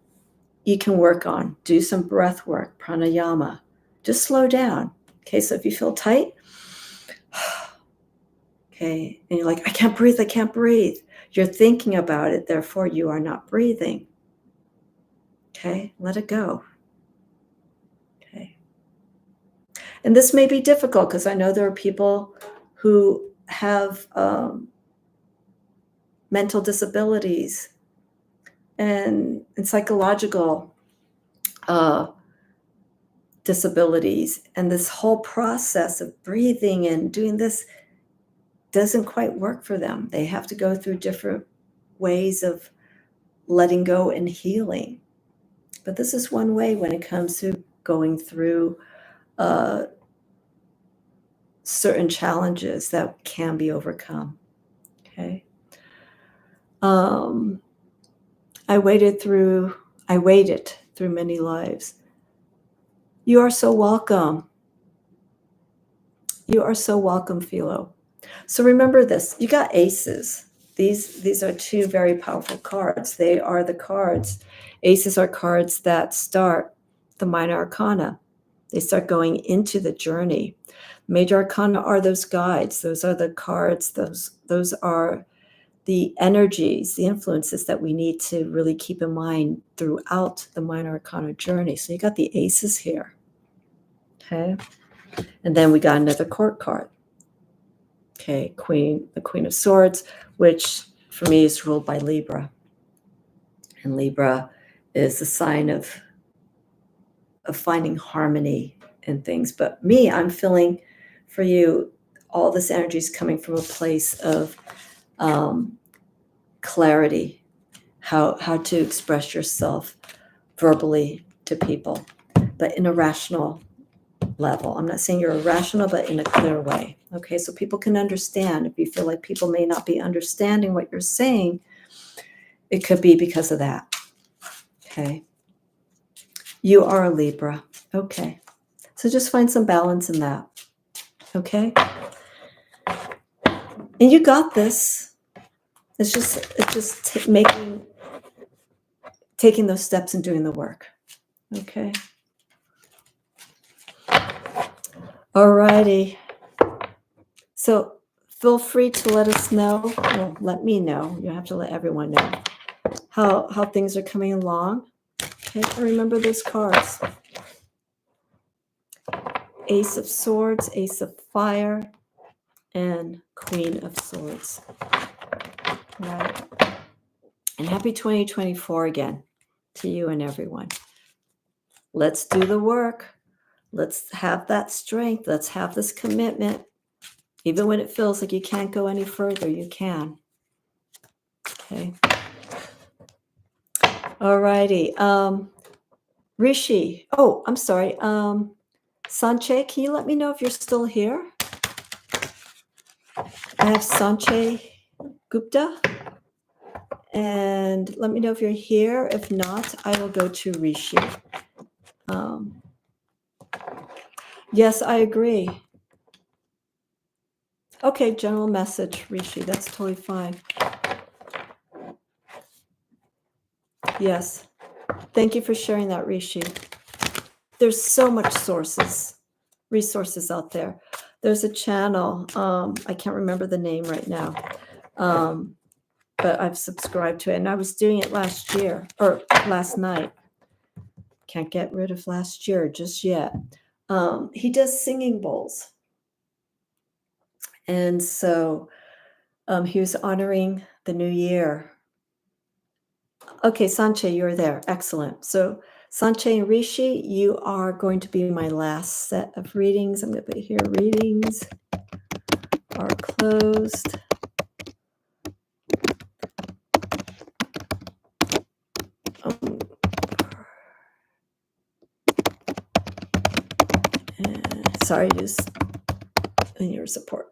you can work on. Do some breath work, pranayama. Just slow down. Okay, so if you feel tight, okay, and you're like, I can't breathe. You're thinking about it, therefore you are not breathing. Okay, let it go. Okay. And this may be difficult because I know there are people who have mental disabilities and psychological disabilities. And this whole process of breathing and doing this doesn't quite work for them. They have to go through different ways of letting go and healing. But this is one way when it comes to going through certain challenges that can be overcome. Okay. I waded through many lives. You are so welcome. You are so welcome, Philo. So remember this, you got aces. These are two very powerful cards. They are the cards. Aces are cards that start the minor arcana. They start going into the journey. Major arcana are those guides. Those are the cards. Those are the energies, the influences that we need to really keep in mind throughout the minor arcana journey. So you got the aces here. Okay. And then we got another court card. Okay, the Queen of Swords, which for me is ruled by Libra. And Libra is the sign of finding harmony in things. But me, I'm feeling for you, all this energy is coming from a place of clarity, how to express yourself verbally to people, but in a rational level. I'm not saying you're irrational, but in a clear way. Okay, so people can understand. If you feel like people may not be understanding what you're saying, it could be because of that. Okay. You are a Libra. Okay. So just find some balance in that. Okay. And you got this. It's just taking those steps and doing the work. Okay. All righty. So feel free to let us know. Well, let me know. You have to let everyone know how things are coming along. Okay, and remember those cards. Ace of Swords, Ace of Fire, and Queen of Swords. All right. And happy 2024 again to you and everyone. Let's do the work. Let's have that strength. Let's have this commitment. Even when it feels like you can't go any further, you can. Okay. All righty. Rishi. Oh, I'm sorry. Sanche, can you let me know if you're still here? I have Sanche Gupta. And let me know if you're here. If not, I will go to Rishi. Yes, I agree. Okay, general message, Rishi. That's totally fine. Yes. Thank you for sharing that, Rishi. There's so much resources out there. There's a channel. I can't remember the name right now. But I've subscribed to it, and I was doing it last night. Can't get rid of last year just yet. He does singing bowls. And so he was honoring the new year Okay, Sanche, you're there. Excellent. So Sanche and Rishi, you are going to be my last set of readings. I'm going to put here readings are closed. Sorry, just in your support.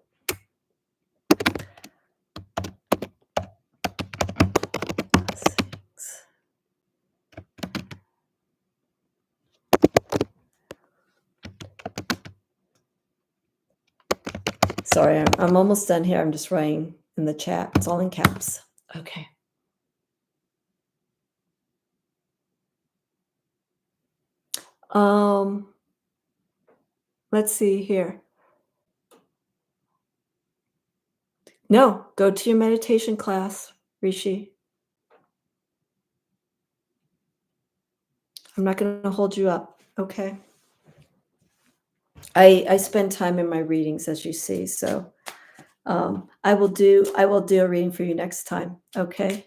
Sorry, I'm almost done here. I'm just writing in the chat. It's all in caps. Okay. Let's see here. No, go to your meditation class, Rishi. I'm not going to hold you up. Okay. I spend time in my readings, as you see. So I will do a reading for you next time. Okay.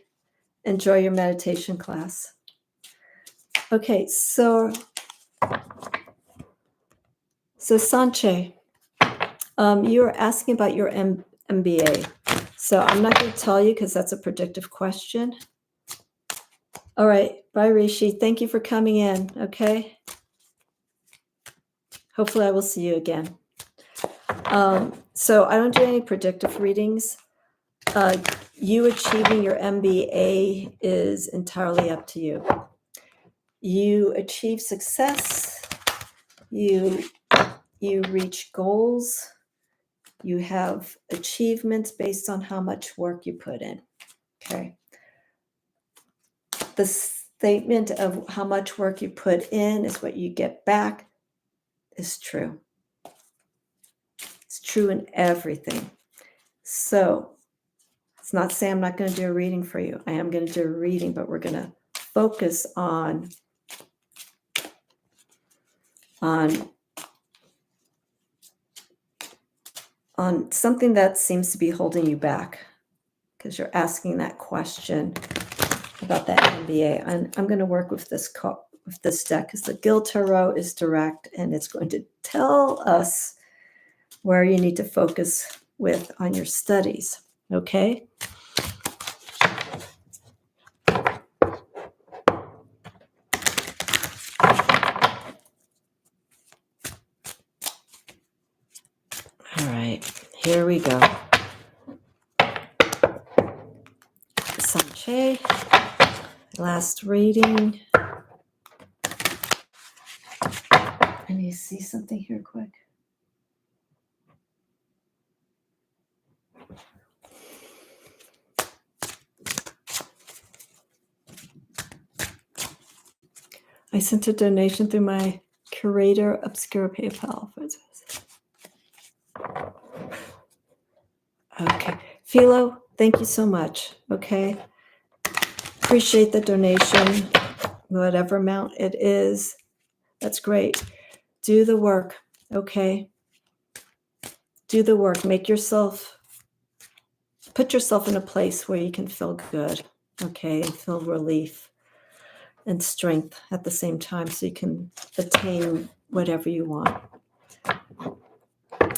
Enjoy your meditation class. Okay. So Sanche, you were asking about your MBA. So I'm not going to tell you because that's a predictive question. All right. Bye, Rishi. Thank you for coming in. Okay. Hopefully I will see you again. So I don't do any predictive readings. You achieving your MBA is entirely up to you. You achieve success. You reach goals. You have achievements based on how much work you put in. Okay. The statement of how much work you put in is what you get back is true. It's true in everything. So it's not saying I'm not going to do a reading for you. I am going to do a reading, but we're going to focus on something that seems to be holding you back because you're asking that question about that MBA. And I'm going to work with this deck because the Gil Tarot is direct and it's going to tell us where you need to focus with on your studies. Okay. All right, here we go. Sanche, last reading. I need to see something here quick. I sent a donation through my Curator Obscura PayPal. Okay. Philo, thank you so much. Okay. Appreciate the donation, whatever amount it is. That's great. Do the work. Okay. Do the work. Put yourself in a place where you can feel good. Okay. And feel relief and strength at the same time so you can attain whatever you want.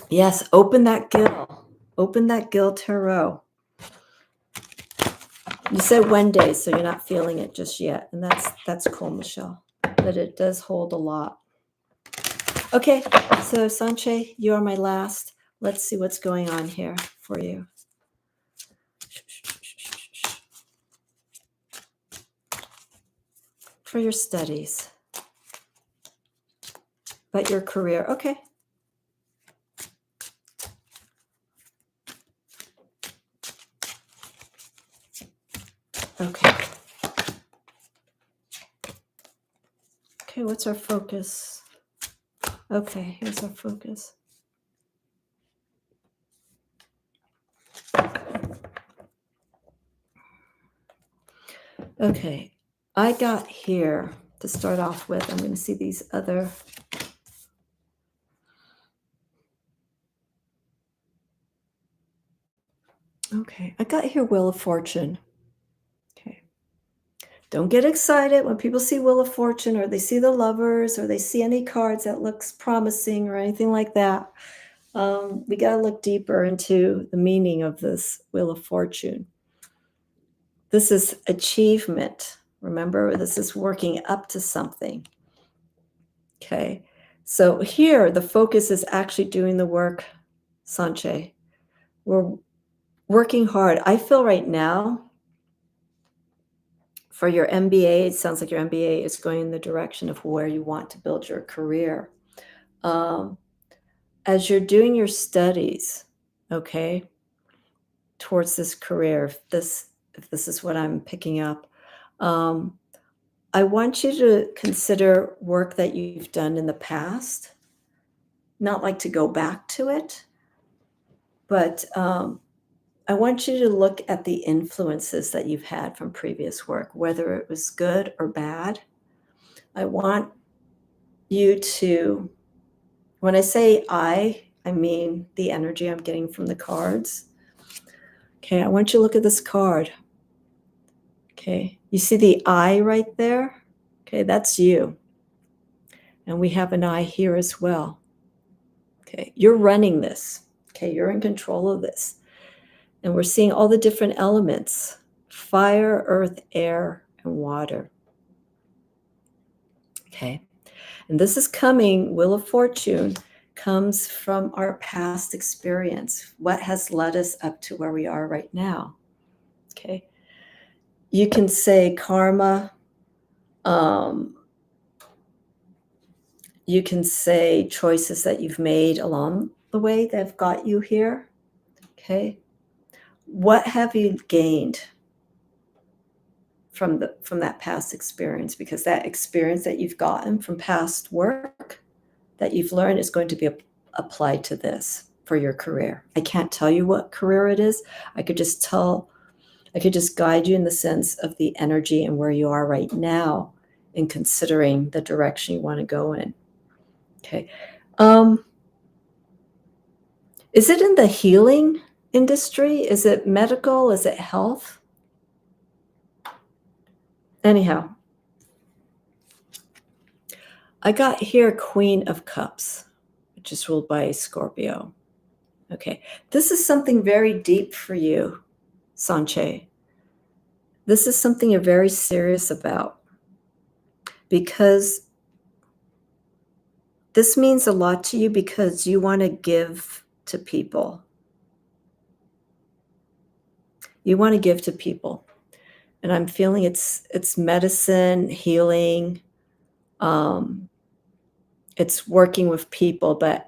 Yes. Open that Gil. Open that Gil Tarot. You said Wednesday, so you're not feeling it just yet. And that's cool, Michelle. But it does hold a lot. Okay, so Sanche, you are my last. Let's see what's going on here for you. For your studies. But your career. Okay. Okay. Okay, what's our focus? Okay, here's our focus. Okay, I got here to start off with. I'm going to see these other. Okay, I got here Wheel of Fortune. Okay. Don't get excited when people see Wheel of Fortune or they see the Lovers or they see any cards that looks promising or anything like that. We got to look deeper into the meaning of this Wheel of Fortune. This is achievement. Remember, this is working up to something. Okay. So here, the focus is actually doing the work, Sanche. We're working hard. I feel right now, for your MBA, it sounds like your MBA is going in the direction of where you want to build your career. As you're doing your studies, okay, towards this career, if this is what I'm picking up, I want you to consider work that you've done in the past, not like to go back to it, but I want you to look at the influences that you've had from previous work, whether it was good or bad. I want you to, when I say I mean the energy I'm getting from the cards. Okay, I want you to look at this card. Okay, you see the I right there? Okay, that's you. And we have an I here as well. Okay, you're running this. Okay, you're in control of this. And we're seeing all the different elements: fire, earth, air, and water. Okay, and this is coming, Wheel of Fortune comes from our past experience, what has led us up to where we are right now. Okay, you can say karma, you can say choices that you've made along the way that have got you here. Okay, what have you gained from that past experience? Because that experience that you've gotten from past work that you've learned is going to be applied to this for your career. I can't tell you what career it is. I could just guide you in the sense of the energy and where you are right now in considering the direction you want to go in. Okay. Is it in the healing industry? Is it medical? Is it health? Anyhow, I got here Queen of Cups, which is ruled by Scorpio. Okay, this is something very deep for you, Sanche. This is something you're very serious about because this means a lot to you because you want to give to people. You want to give to people. And I'm feeling it's medicine, healing, it's working with people, but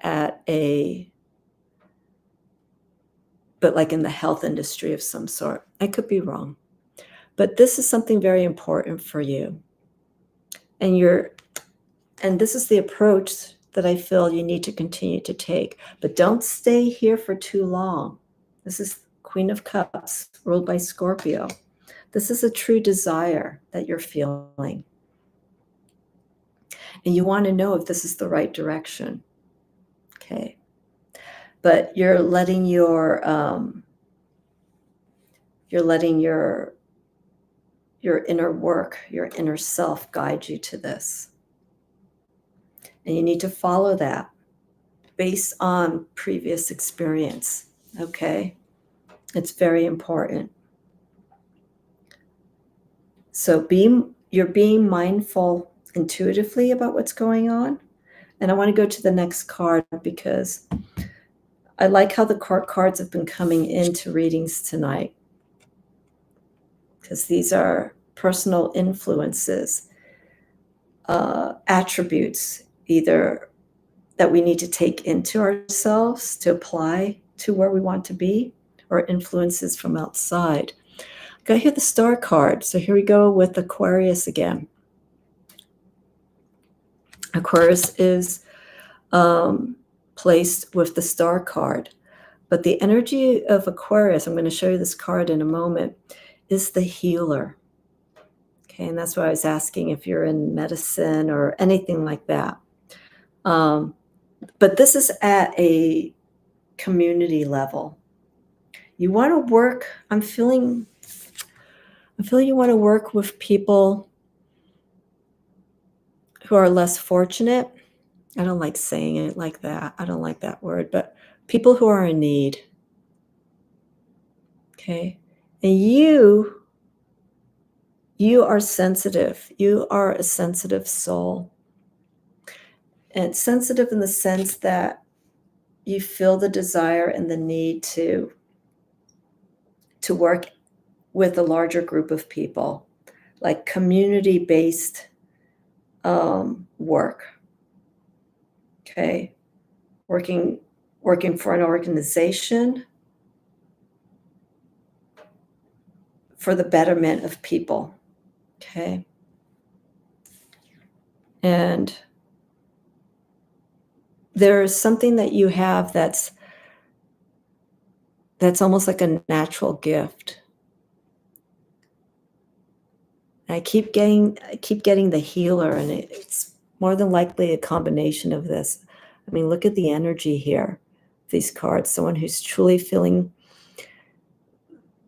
like in the health industry of some sort. I could be wrong. But this is something very important for you. And this is the approach that I feel you need to continue to take. But don't stay here for too long. This is Queen of Cups, ruled by Scorpio. This is a true desire that you're feeling. And you want to know if this is the right direction. Okay. But you're letting your inner work, your inner self guide you to this. And you need to follow that based on previous experience, okay? It's very important. So you're being mindful intuitively about what's going on. And I want to go to the next card because I like how the cards have been coming into readings tonight, because these are personal influences, attributes, either that we need to take into ourselves to apply to where we want to be, or influences from outside. Got here the Star card. So here we go with Aquarius again. Aquarius is placed with the Star card. But the energy of Aquarius, I'm going to show you this card in a moment, is the healer. Okay, and that's why I was asking if you're in medicine or anything like that. But this is at a community level. You want to work, I'm feeling I feel you want to work with people who are less fortunate. I don't like saying it like that. I don't like that word, but people who are in need. Okay. And you are sensitive. You are a sensitive soul. And sensitive in the sense that you feel the desire and the need to work with a larger group of people, like community-based work. Okay. Working for an organization for the betterment of people. Okay. And there's something that you have that's almost like a natural gift. And I keep getting the healer, and it's more than likely a combination of this. I mean, look at the energy here. These cards, someone who's truly feeling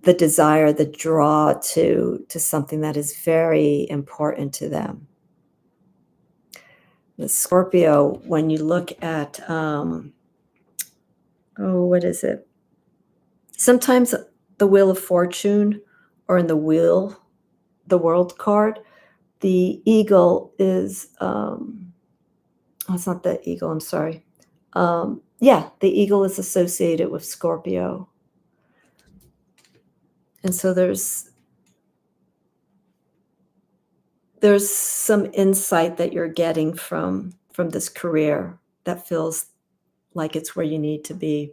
the desire, the draw to something that is very important to them. The Scorpio, when you look at, what is it? Sometimes the Wheel of Fortune, or in the World card, the eagle is, it's not the eagle, I'm sorry. Yeah, the eagle is associated with Scorpio. And so there's some insight that you're getting from this career that feels like it's where you need to be.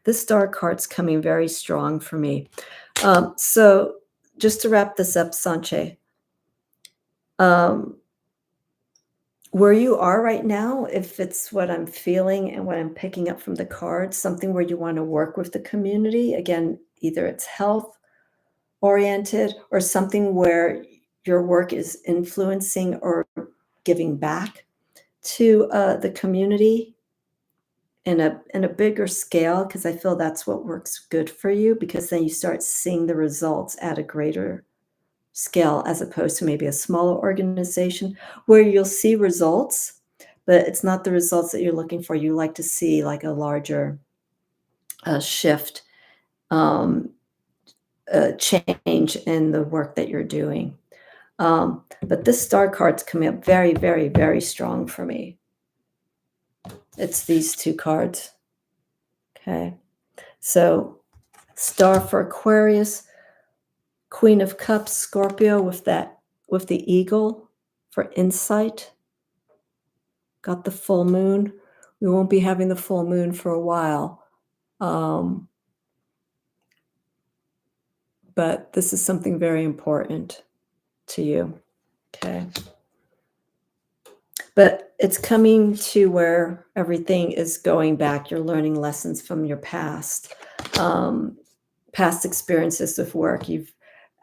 This star card's coming very strong for me. So just to wrap this up, Sanche, where you are right now, if it's what I'm feeling and what I'm picking up from the cards, something where you want to work with the community, again, either it's health oriented or something where your work is influencing or giving back to the community in a bigger scale, because I feel that's what works good for you, because then you start seeing the results at a greater scale, as opposed to maybe a smaller organization where you'll see results, but it's not the results that you're looking for. You like to see like a larger shift, change in the work that you're doing. But this star card's coming up very, very, very strong for me. It's these two cards. Okay. So star for Aquarius, Queen of Cups, Scorpio with the eagle for insight. Got the full moon. We won't be having the full moon for a while. But this is something very important to you. Okay. But it's coming to where everything is going back. You're learning lessons from your past experiences of work.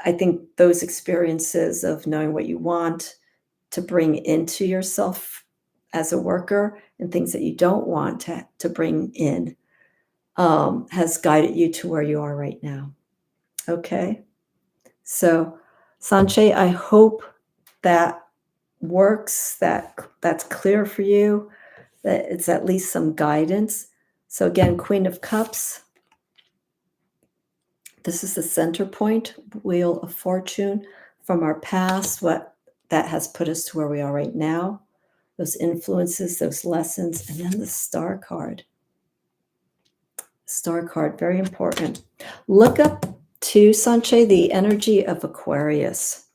I think those experiences of knowing what you want to bring into yourself as a worker and things that you don't want to bring in has guided you to where you are right now. Okay. So, Sanche, I hope that works, that's clear for you, that it's at least some guidance. So again, Queen of Cups. This is the center point, Wheel of Fortune, from our past, what that has put us to where we are right now, those influences, those lessons, and then the star card. Star card, very important. Look up to, Sanche, the energy of Aquarius,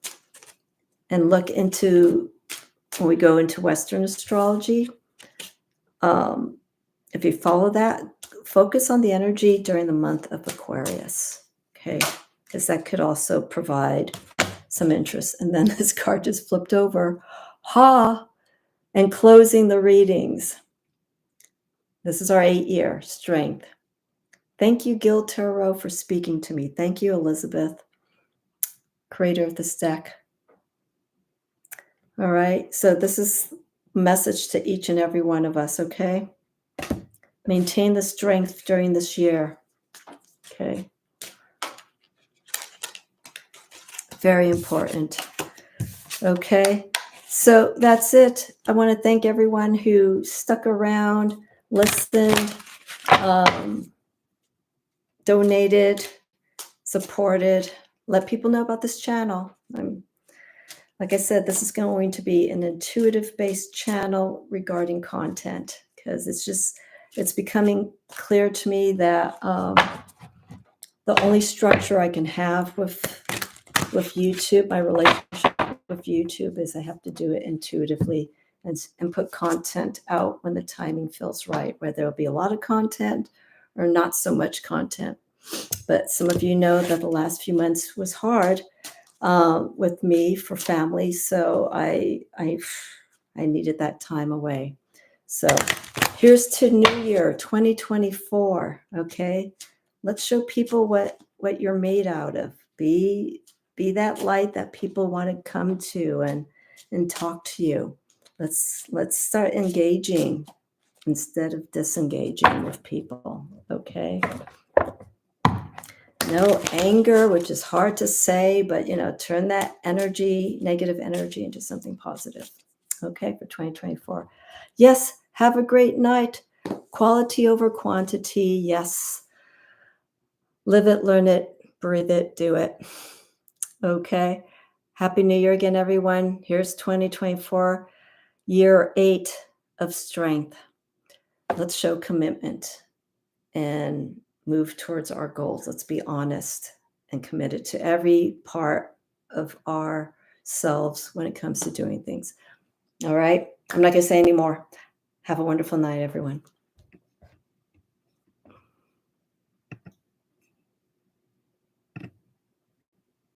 and look into, when we go into Western astrology, if you follow that, focus on the energy during the month of Aquarius, okay? Because that could also provide some interest. And then this card just flipped over. And closing the readings. This is our 8-year strength. Thank you, Gil Tarot, for speaking to me. Thank you, Elizabeth, creator of this deck. All right, so this is a message to each and every one of us, okay? Maintain the strength during this year, okay? Very important. Okay. So that's it. I want to thank everyone who stuck around, listened, donated, supported. Let people know about this channel. Like I said, this is going to be an intuitive-based channel regarding content, because it's becoming clear to me that the only structure I can have with YouTube, my relationship with YouTube, is I have to do it intuitively and put content out when the timing feels right, where there'll be a lot of content or not so much content. But some of you know that the last few months was hard with me for family, so I needed that time away. So here's to New Year 2024. Okay, let's show people what you're made out of. Be that light that people want to come to and talk to you. Let's start engaging instead of disengaging with people. Okay. No anger, which is hard to say, but turn that energy, negative energy, into something positive. Okay, for 2024. Yes, have a great night. Quality over quantity. Yes. Live it, learn it, breathe it, do it. Okay. Happy New Year again, everyone. Here's 2024, year 8 of strength. Let's show commitment and move towards our goals. Let's be honest and committed to every part of ourselves when it comes to doing things. All right. I'm not going to say any more. Have a wonderful night, everyone.